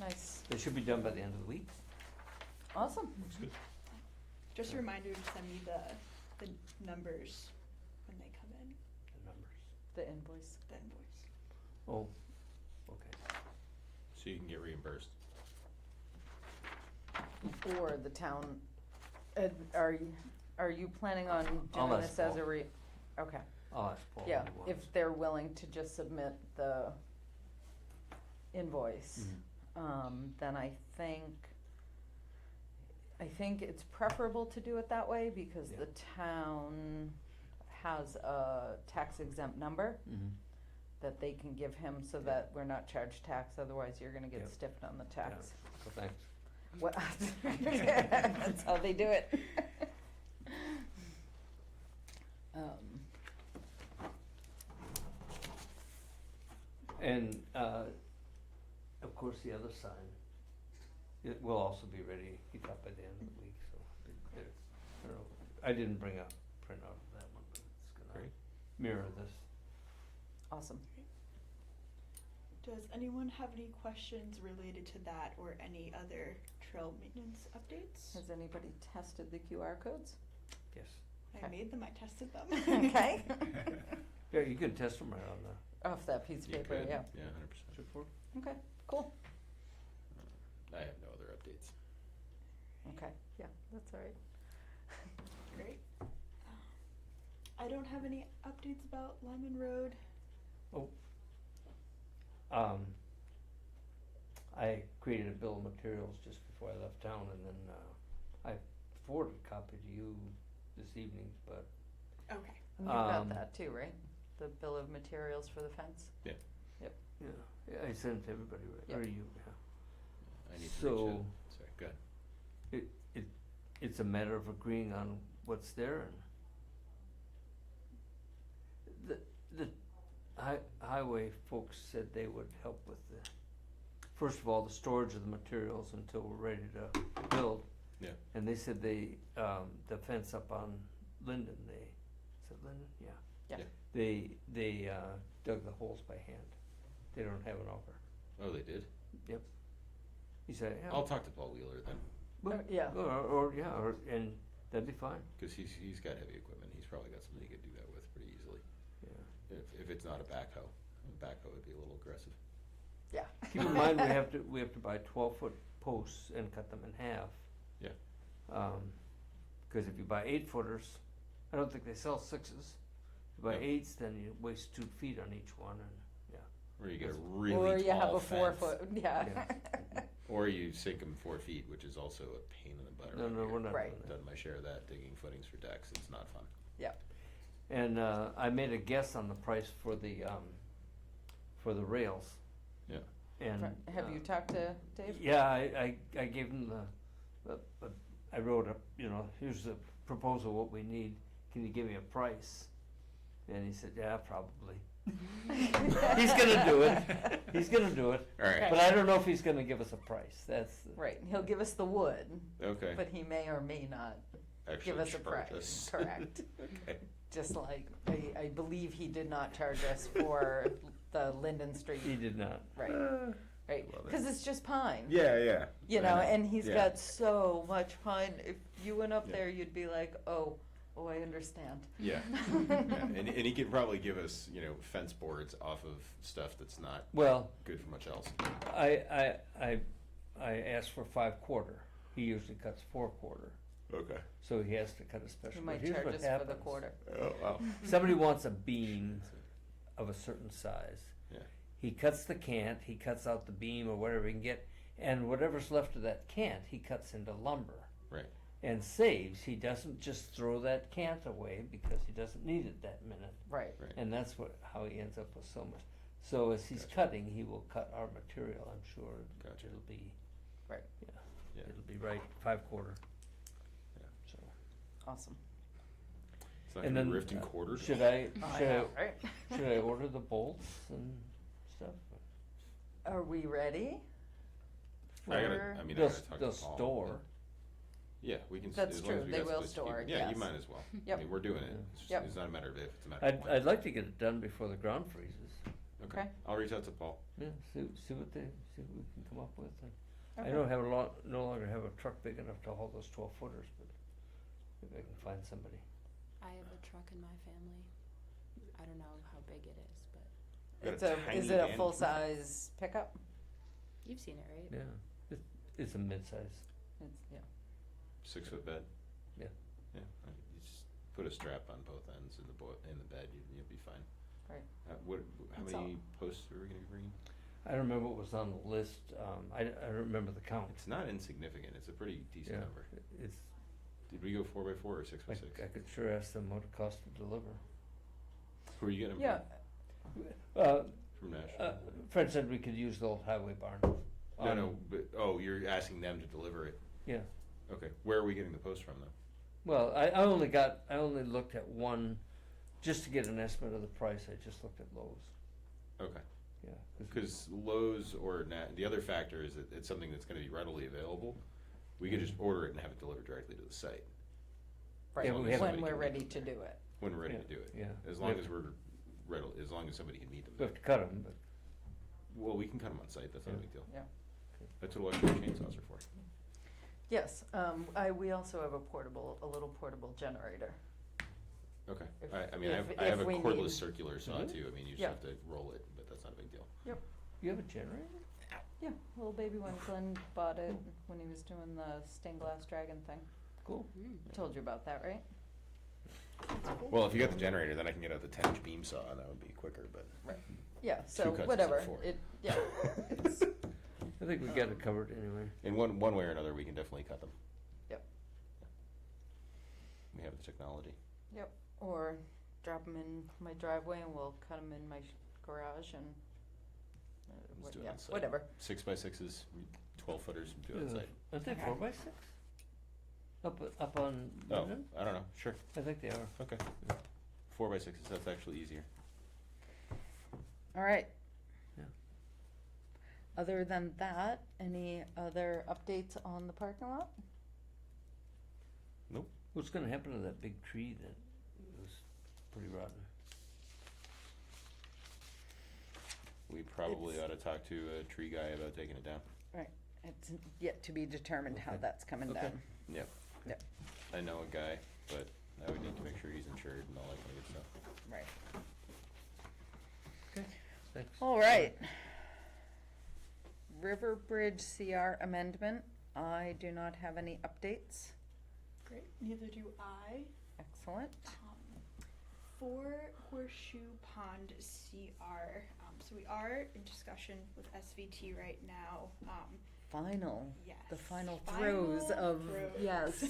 Nice. they should be done by the end of the week. Awesome. Looks good. Just a reminder to send me the numbers when they come in, The numbers. The invoice. the invoice. Oh, okay. So you can get reimbursed. Or the town, are you planning on I'll doing ask this as a Paul. okay, I'll ask Paul. yeah, what he if wants. they're willing to just submit the invoice, then I think it's preferable to do it that way because Yeah. the town has a tax exempt number Mhm. that they can give him so Yeah. that we're not charged tax, otherwise you're gonna get Yep. stiffed on the Yeah, tax. so thanks. What, that's how they do it. And, of course, the other sign, it will also be ready, he thought by the end of the week, so, I don't know, I didn't bring a printout of that one, but it's gonna Great. mirror this. Awesome. Does anyone have any questions related to that or any other trail maintenance updates? Has anybody tested the QR codes? Yes. I Okay. made them, I tested them. Okay. Yeah, you can test them right on the Off that piece of You paper, could, yeah. Yeah, 100%. chip board. Okay, cool. I have no other updates. Okay, yeah, that's all right. Great. I don't have any updates about Lyman Road. I created a bill of materials just before I left town, and then, I forwarded a copy to you this evening, but, Okay. And you've got Um, that too, right? The bill of materials for the fence? yeah, I sent it to everybody, right, or Yep. you, yeah. I need to reach So- out. Sorry, go ahead. It's a matter of agreeing on what's there and the highway folks said they would help with first of all, the storage of the materials until we're ready to build. Yeah. And they said the fence up on Linden, is it Linden? Yeah. Yeah. Yeah. They dug the holes by hand. They don't have an auger. Oh, they did? He said, yeah. I'll talk to Paul Wheeler then, well, Yeah. and that'd be fine, cause he's got heavy equipment. He's probably got something he could do that with pretty easily. yeah. If it's not a backhoe would be a little aggressive. Yeah. Keep in mind, we have to buy 12-foot posts and cut them in half. Yeah. Cause if you buy 8-footers, I don't think they sell 6s. If you buy Yeah. 8s, then you waste 2 feet on each one, and, Or you get a Yes. really Or you have tall a 4 fence. foot, yeah. Yeah. Or you sink them 4 feet, which is also a pain in the butt no, around no, here. we're not Right. doing that. Done my share of that, digging footings for decks. It's not fun. And, I made a guess on the price for the rails. Yeah. And. Have you talked to Dave? Yeah, I gave him I wrote up, here's the proposal, what we need, can you give me a price? And he said, yeah, probably. He's gonna do it, All right. but I don't know if he's gonna give us a price, that's, Right, he'll give us the wood, Okay. but he may or may not Actually give us a charge price, us. correct. Okay. Just like, I believe he did not charge us for the Linden Street, he did not. right, right, love it. cause it's just pine. Yeah, yeah. You I know, and he's Yeah. got so much pine, if you went up Yeah. there, you'd be like, oh, I understand. Yeah. Yeah. And he could probably give us, fence boards off of stuff that's not Well, good for much else. I asked for 5/4, he usually cuts 4/4, Okay. so he has to cut a special. He But might here's charge what us for the happens. quarter. Oh, wow. Somebody wants a beam of a certain size. Yeah. He cuts the cant, he cuts out the beam or whatever he can get, and whatever's left of that cant, he cuts into lumber. Right. and saves. He doesn't just throw that cant away because he doesn't need it that minute. Right. Right. And that's how he ends up with so much. So as he's Gotcha. cutting, he will cut our material, I'm sure. Gotcha. It'll be, Right. Yeah. it'll be right, 5/4. Yeah. So, Awesome. It's not and gonna be then, ripped and quartered. should I, Right. should I order the bolts and stuff? Are we ready? I gotta for- talk They'll to Paul. store. Yeah, we can. That's as long as true. we They got will this store, keep- Yeah, yes. you might as well. Yep. I mean, we're doing it. Yeah. It's, just, Yep. it's not a matter of if, it's a matter of when. I'd like to get it done before the ground freezes. Okay. I'll reach out to Paul. Yeah, see what we can come up with. And Okay. I don't have no longer have a truck big enough to haul those 12-footers, but maybe I can find somebody. I have a truck in my family. I don't know how big it is, but Got It's a is tiny it a van. full-size pickup? you've seen it, right? Yeah, it's a mid-size. It's, yeah. 6-foot bed. Yeah. Yeah. You just put a strap on both ends in the bed. You'll be fine. Right. How That's many posts are we gonna bring? I don't remember what was on the list. I don't remember the count. It's not insignificant. It's a pretty decent Yeah, number. it's. Did we go 4x4 or 6x6? I could sure ask them what it costs to deliver. Who are you getting Yeah. from Nashville? Fred said we could use the old highway barn. No, but you're asking them to deliver it. Yeah. Okay. Where are we getting the post from though? Well, I only looked at one, just to get an estimate of the price. I just looked at Lowe's. Okay. Yeah. Because Lowe's or the other factor is that it's something that's going to be readily available. We could just order it and have it delivered directly to the site. Right. Yeah, but we have- When Somebody we're can ready meet to them do it. when we're ready Yeah, to do it. yeah. As We long have- as we're ready, as long as somebody can meet them. We have to cut them, but Well, we can cut them on site. That's not a Yeah. big deal. Yeah. That's what electric chainsaws are for. Yes. We also have a little portable generator. Okay. If- I mean, if- I have a if we cordless need- circular saw Really? too. I mean, you just Yeah. have to roll it, but that's not a big deal. you have a generator? Yeah, little baby one. Glenn bought it when he was doing the stained glass dragon thing. Cool. Told you about that, right? Well, if you got the generator, then I can get out the 10-inch beam saw, and that would be quicker. But Yeah. So cuts whatever. instead of 4. Yeah. It's, I think we got it covered anyway. in one way or another, we can definitely cut them. Yep. We have the technology. Yep. Or drop them in my driveway, and we'll cut them in my garage, and Let's do it yeah, on site. whatever. 6x6s, 12-footers, do it on site. Aren't they Okay. 4x6? Up on. Oh, Union? I don't know. Sure. I think they are. Okay. 4x6s. That's actually easier. All right. Yeah. Other than that, any other updates on the parking lot? What's gonna happen to that big tree that was pretty rotten? We probably It's- ought to talk to a tree guy about taking it down. It's yet to be determined how Okay. that's coming Okay. down. Yep. Yep. I know a guy, but I would need to make sure he's insured and all that kind of good stuff. Right. Thanks. All right. River Bridge CR amendment. I do not have any updates. Great. Neither do I. Excellent. For Horseshoe Pond CR, so we are in discussion with SVT right now. Final. Yes. The final throes of throes. yes.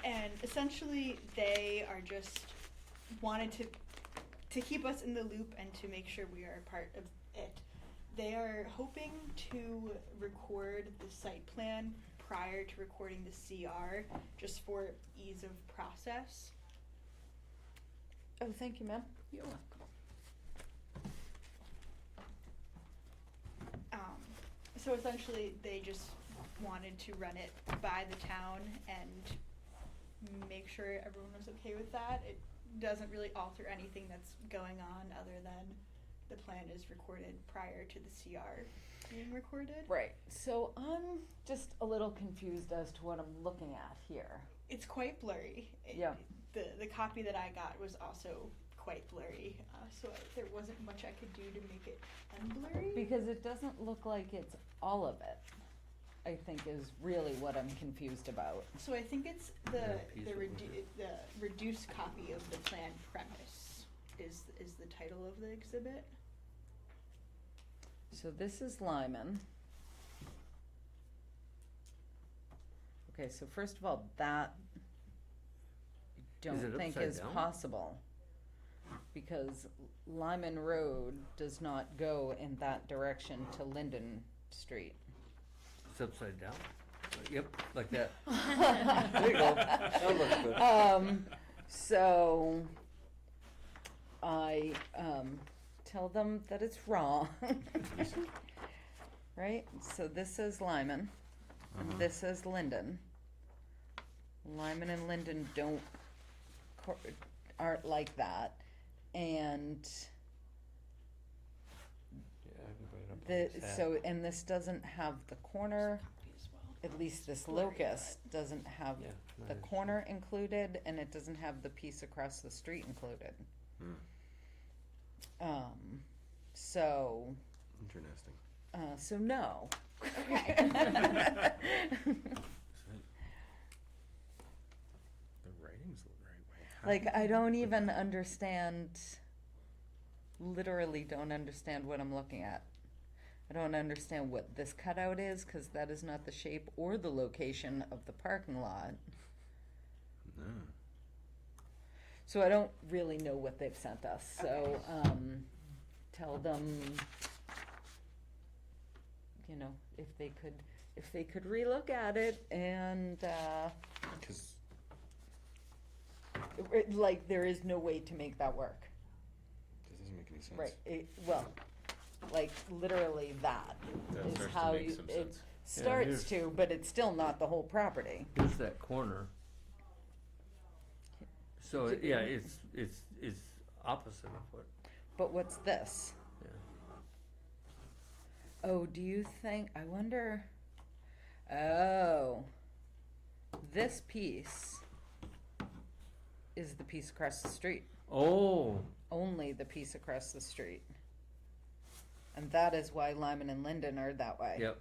And essentially, they are just wanted to keep us in the loop and to make sure we are a part of it. They are hoping to record the site plan prior to recording the CR, just for ease of process. Oh, thank you, ma'am. You're welcome. So essentially, they just wanted to run it by the town and make sure everyone was okay with that. It doesn't really alter anything that's going on other than the plan is recorded prior to the CR being recorded. Right. So I'm just a little confused as to what I'm looking at here. It's quite blurry. Yeah. The copy that I got was also quite blurry, so there wasn't much I could do to make it unblurry. Because it doesn't look like it's all of it, I think is really what I'm confused about. So I think it's Yeah, piece of it. the reduced copy of the plan premise is the title of the exhibit. So this is Lyman. Okay, so first of all, that I don't it think upside is down? possible. Because Lyman Road does not go in that direction to Linden Street. It's upside down. Yep, like that. There you go. That looks good. So I tell them that it's wrong. Right? So this is Lyman. And this is Linden. Lyman and Linden aren't like that. And Yeah, I can put it up on this hat. and this doesn't have the corner, at least this locus doesn't have Yeah, the nice. corner included, and it doesn't have the piece across the street included. So, Interesting. so no. The writing's the right way. Like, I don't even understand, literally don't understand what I'm looking at. I don't understand what this cutout is, because that is not the shape or the location of the parking lot. No. So I don't really know what they've sent us, so, tell them, you know, if they could relook at it and, Because like, there is no way to make that work. this doesn't make any sense. Right, well, like, literally that That is starts to how make you, some it sense. starts here's- to, but it's still not the whole property. Here's that corner. So, yeah, it's opposite of what, But what's this? yeah. Oh, do you think, I wonder, oh, this piece is the piece across the street. Oh, Only the piece across the street. And that is why Lyman and Linden are that way. yep,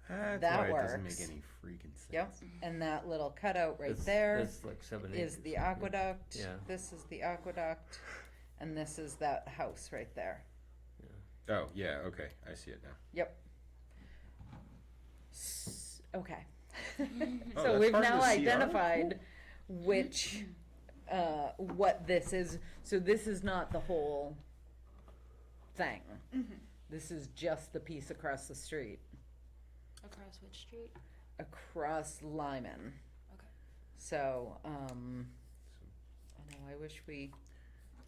That's That why it doesn't works. make any freaking sense. Yep, and that little cutout right That's- there that's like 7 is acres. the aqueduct. Yeah. This is the aqueduct, and this is that house right there. Oh, yeah, okay, I see it now. Yep. Okay. Oh, So that's we've part of now the CR? identified which, what this is. So this is not the whole thing. This is just the piece across the street, Across which street? across Lyman. Okay. So, I know, I wish we,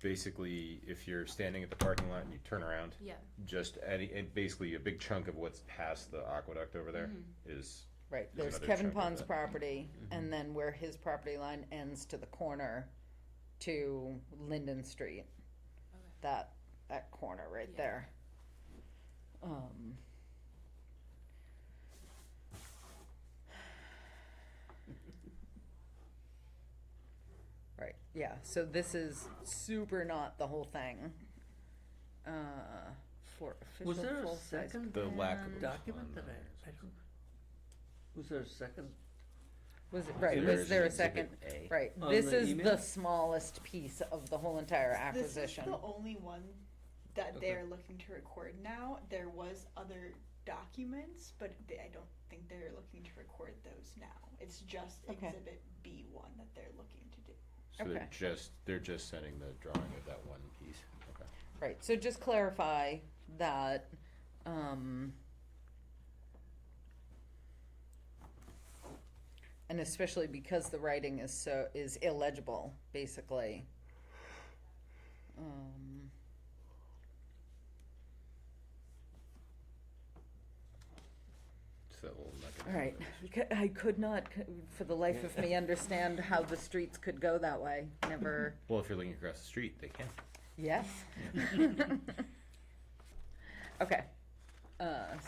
Basically, if you're standing at the parking lot and you turn around, Yeah. just and basically a big chunk of what's past the aqueduct over there is right, There's there's another Kevin chunk of Pond's that. property, and then where his property line ends to the corner to Linden Street. Okay. That corner right Yeah. there. Right, yeah, so this is super not the whole thing. For Was official there a full-size second the lack of plan. document that on I don't, was there a second? Was it, right, There was is there a Exhibit second? A. Right, On this the is email? the smallest piece of the whole entire acquisition. This is the only one that Okay. they're looking to record now. There was other documents, but I don't think they're looking to record those now. It's just Okay. Exhibit B1 that they're looking to do. So Okay. they're just sending the drawing of that one piece. Okay. Right, so just clarify that, and especially because the writing is illegible, basically. So that little nugget. All right, I could not, for the life of me, understand how the streets could go that way, never, Well, if you're looking across the street, they can. yes? Okay,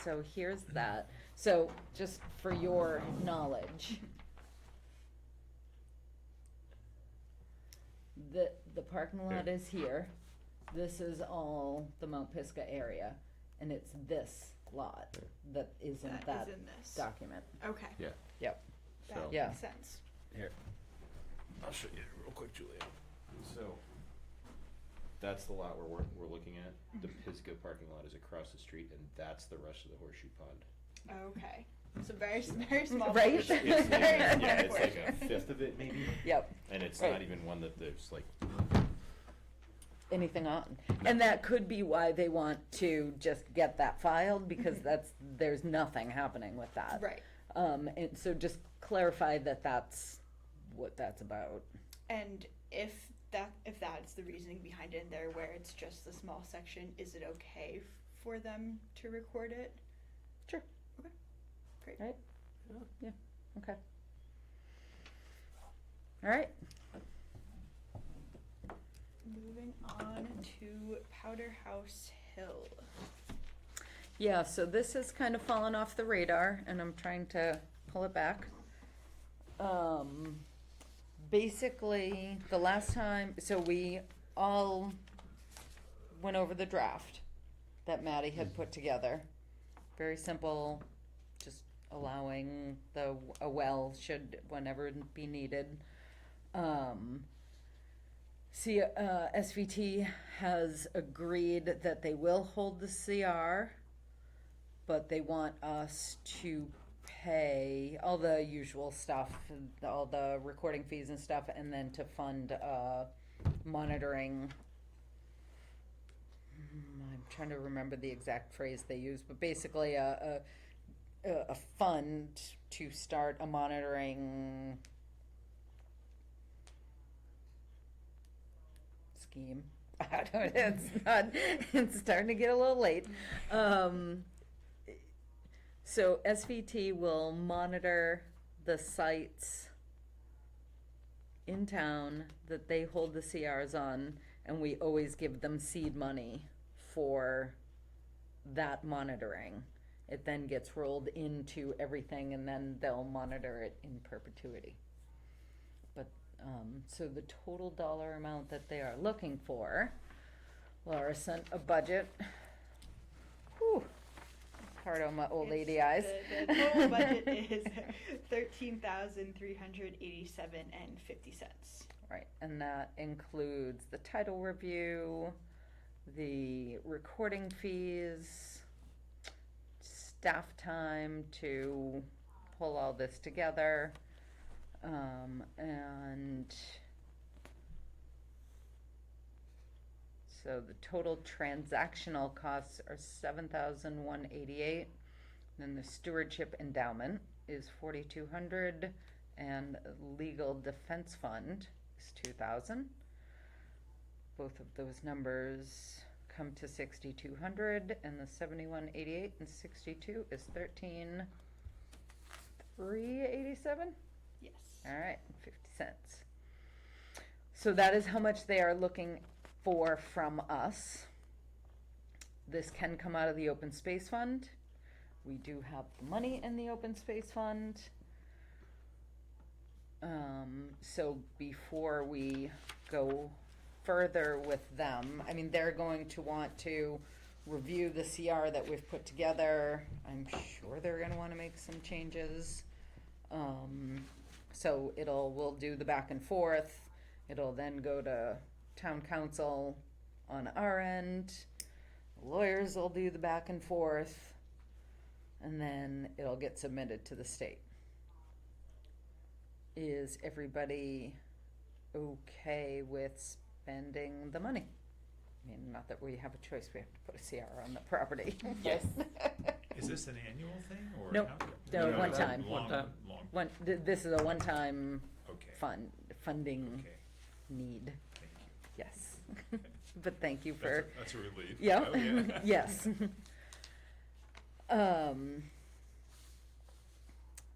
so here's that, so just for your knowledge. The parking lot is here, this is all the Mount Pisgah area, and it's this lot that is in That that is in this. document. Okay, Yeah. Yep, that So Yeah. makes sense. here, I'll show you real quick, Julia. So that's the lot we're looking at. The Pisgah parking lot is across the street, and that's the rest of the horseshoe pond. Okay. It's a very small Right? portion. It's Very yeah, small it's like a portion. fifth of it maybe, Yep. and it's Right. not even one that there's like, Anything on. And that could be why they want to just get that filed, because there's nothing happening with that. Right. And so just clarify that that's what that's about. And if that's the reasoning behind it in there, where it's just the small section, is it okay for them to record it? Sure. Okay. Great. Right? Yeah, okay. All right. Moving on to Powder House Hill. Yeah, so this has kind of fallen off the radar, and I'm trying to pull it back. Basically, the last time, so we all went over the draft that Maddie had put together. Very simple, just allowing a well should whenever it be needed. SVT has agreed that they will hold the CR, but they want us to pay all the usual stuff, all the recording fees and stuff, and then to fund monitoring. I'm trying to remember the exact phrase they used, but basically a fund to start a monitoring scheme. I don't, it's starting to get a little late. So SVT will monitor the sites in town that they hold the CRs on, and we always give them seed money for that monitoring. It then gets rolled into everything, and then they'll monitor it in perpetuity. But, so the total dollar amount that they are looking for, Laura sent a budget. Whew. Hard on my old lady eyes. The total budget is $13,387.50. Right, and that includes the title review, the recording fees, staff time to pull all this together, and so the total transactional costs are $7,188. Then the stewardship endowment is $4,200, and legal defense fund is $2,000. Both of those numbers come to $6,200, and the $71.88 and $62 is $13,387. Yes. All right, 50 cents. So that is how much they are looking for from us. This can come out of the open space fund. We do have the money in the open space fund. So before we go further with them, I mean, they're going to want to review the CR that we've put together. I'm sure they're gonna wanna make some changes. So we'll do the back and forth. It'll then go to town council on our end. Lawyers will do the back and forth, and then it'll get submitted to the state. Is everybody okay with spending the money? I mean, not that we have a choice, we have to put a CR on the property. Yes. Is this an annual thing or? Nope. how- No, one time. One time. Long, This is a one-time okay. funding Okay, need, thank you. yes. But thank you for. That's a relief. Yeah, Oh, yeah. yes.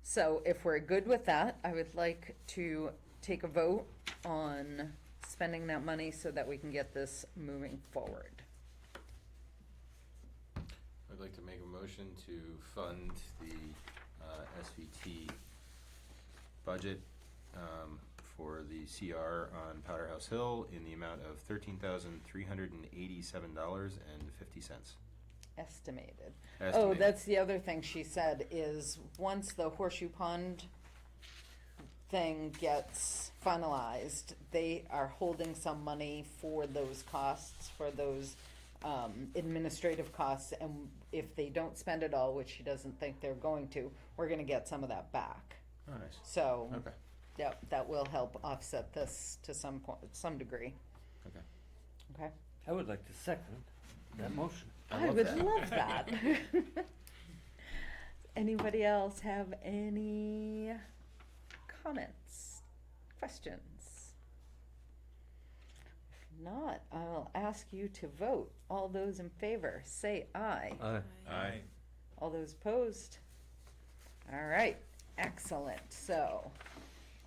So if we're good with that, I would like to take a vote on spending that money so that we can get this moving forward. I'd like to make a motion to fund the SVT budget for the CR on Powder House Hill in the amount of $13,387.50. Estimated. Oh, Estimated. that's the other thing she said is once the Horseshoe Pond thing gets finalized, they are holding some money for those costs, for those administrative costs, and if they don't spend it all, which she doesn't think they're going to, we're gonna get some of that back. Oh, nice. So, Okay. yep, that will help offset this to some some degree. Okay. Okay? I would like to second that motion. I would love that. Anybody else have any comments, questions? If not, I'll ask you to vote. All those in favor, say aye. Aye. All those opposed? All right, excellent. So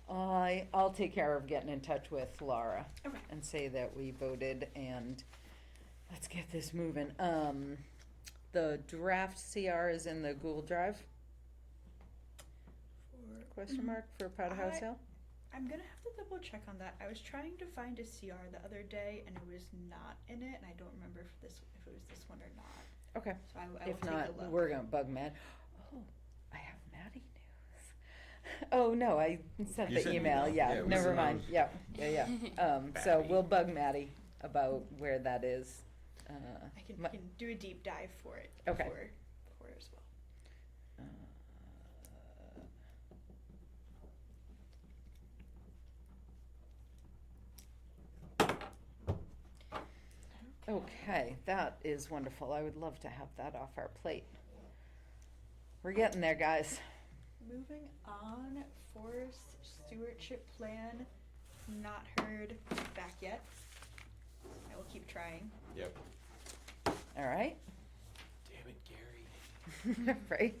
I'll take care of getting in touch with Laura Okay. and say that we voted, and let's get this moving. The draft CR is in the Google Drive? Question mark for Powder House Hill? I'm gonna have to double check on that. I was trying to find a CR the other day and it was not in it, and I don't remember if it was this one or not. Okay. So I will If take not, a look. we're gonna bug Matt. Oh, I have Maddie news. Oh, no, I sent You the sent an email, email. yeah, Yeah, we never sent mind, those. yeah. So Maddie. we'll bug Maddie about where that is. I can, Ma- can do a deep dive for it Okay. before as well. Okay, that is wonderful. I would love to have that off our plate. We're getting there, guys. Moving on, forest stewardship plan, not heard back yet. I will keep trying. Yep. All right? Damn it, Gary. Right?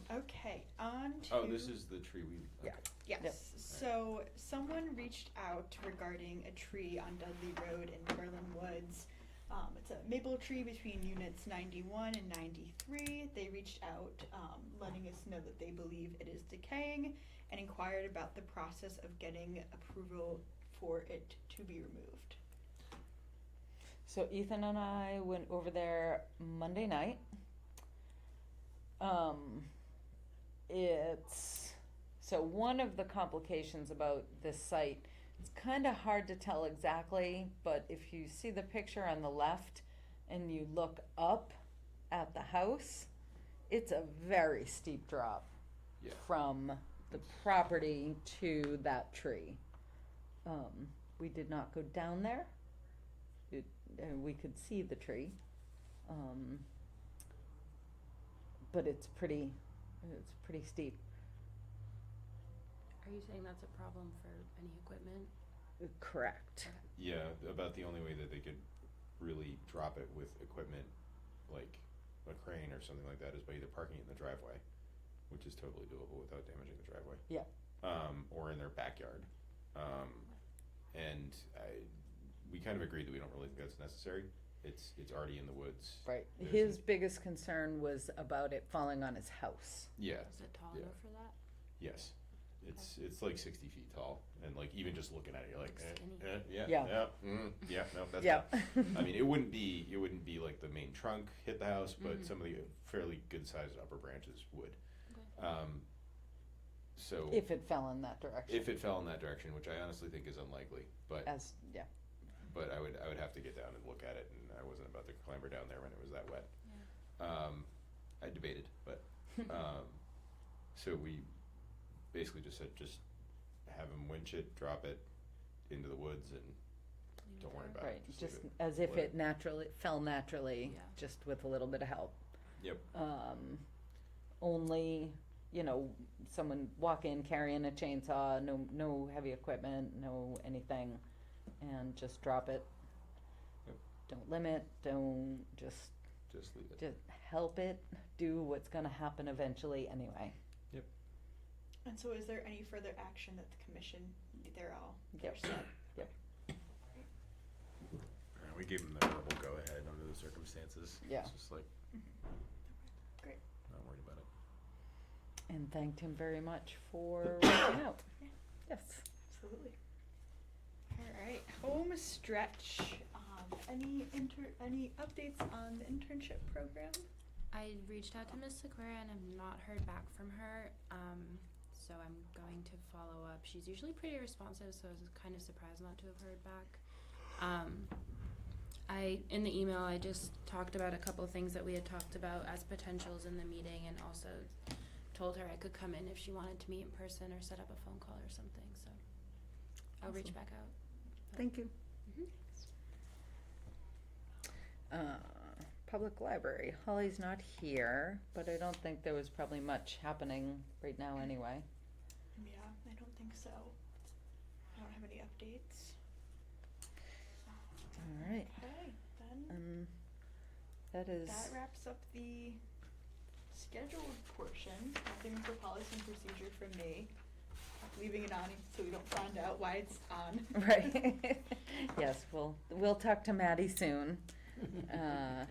Okay, on to. Oh, this is the tree we. Yeah. okay. Yes, Yep. so someone reached out regarding a tree on Dudley Road in Berlin Woods. It's a maple tree between units 91 and 93. They reached out, letting us know that they believe it is decaying and inquired about the process of getting approval for it to be removed. So Ethan and I went over there Monday night. So one of the complications about this site, it's kind of hard to tell exactly, but if you see the picture on the left and you look up at the house, it's a very steep drop Yeah. from the property to that tree. We did not go down there. We could see the tree. But it's pretty steep. Are you saying that's a problem for any equipment? Correct. Yeah, about the only way that they could really drop it with equipment, like a crane or something like that, is by either parking it in the driveway, which is totally doable without damaging the driveway. Yeah. Or in their backyard. And we kind of agreed that we don't really think that's necessary. It's already in the woods. Right. There's His an- biggest concern was about it falling on his house. Yeah. Is it tall Yeah. enough for that? Yes. It's like 60 feet tall, and like even just looking at it, you're like, Skinny. yeah, Yeah. no, that's Yeah. not. I mean, it wouldn't be like the main trunk hit the house, but Mhm. some of the fairly good-sized upper branches would. Okay. So If it fell in that direction. if it fell in that direction, which I honestly think is unlikely, but Yeah. I would have to get down and look at it, and I wasn't about to clamber down there when it was that wet. I debated, but so we basically just said have them winch it, drop it into the woods, and Leave it don't worry there. about Right. it. Just Just leave it. as if Let it fell naturally, Yeah. just with a little bit of help. Yep. Only, someone walk in carrying a chainsaw, no heavy equipment, no anything, and just drop it. Yep. Don't limit, don't just Just leave it. just help it do what's gonna happen eventually anyway. And so is there any further action that the commission, they're Yep. set? We gave them the verbal go-ahead under the circumstances. Yeah. It's just like, Great. not worried about it. And thanked him very much for reaching out. Yeah. Yes. Absolutely. All right, home stretch. Any updates on the internship program? I reached out to Miss Sequoia and have not heard back from her. So I'm going to follow up. She's usually pretty responsive, so I was kind of surprised not to have heard back. in the email, I just talked about a couple of things that we had talked about as potentials in the meeting, and also told her I could come in if she wanted to meet in person or set up a phone call or something, so I'll reach Awesome. back out. Thank you. Public library, Holly's not here, but I don't think there was probably much happening right now anyway. Yeah, I don't think so. I don't have any updates. All right, Okay, then that is, that wraps up the scheduled portion. Nothing for policy and procedure from me. Leaving it on so we don't find out why it's on. right. Yes, we'll talk to Maddie soon. All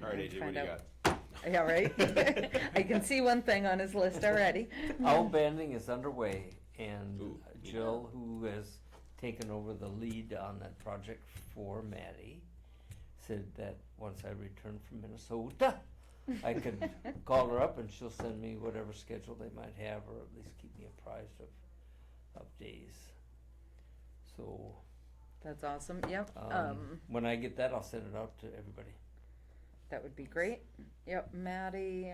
right, and AJ, what do find you out- got? Yeah, right? I can see one thing on his list already. Owl banding is underway, and Ooh. Jill, who has taken over the lead on that project for Maddie, said that once I return from Minnesota, I could call her up and she'll send me whatever schedule they might have, or at least keep me apprised of days. So, That's awesome, yep. when I get that, I'll send it out to everybody. That would be great. Yep, Maddie.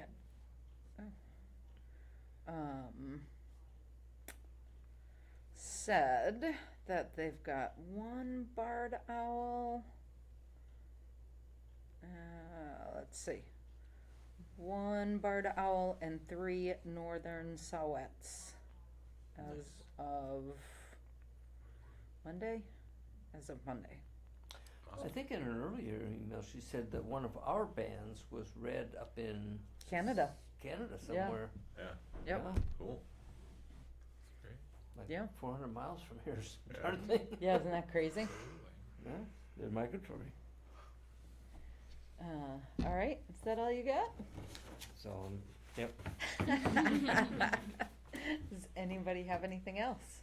Said that they've got one barred owl. Let's see. One barred owl and 3 northern sawettes as of Monday? As of Monday. I think in an earlier email, she said that one of our bands was read up in Canada. Canada Yeah. somewhere. Yeah, Yep. Yeah, cool. like Yeah. 400 miles from here, Yeah. aren't they? Yeah, isn't that crazy? Absolutely. Yeah, they're migratory. All right, is that all you got? So, yep. Does anybody have anything else?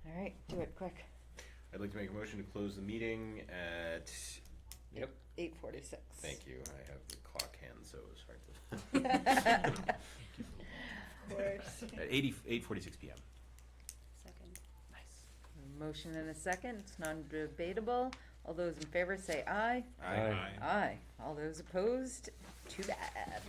All right, do it quick. I'd like to make a motion to close the meeting at, 8:46. thank you, I have the clock hand, so it was hard to. Of course. At 8:46 PM. Second. Nice. Motion and a second, it's non-debatable. All those in favor say aye. Aye. Aye. All those opposed, too bad.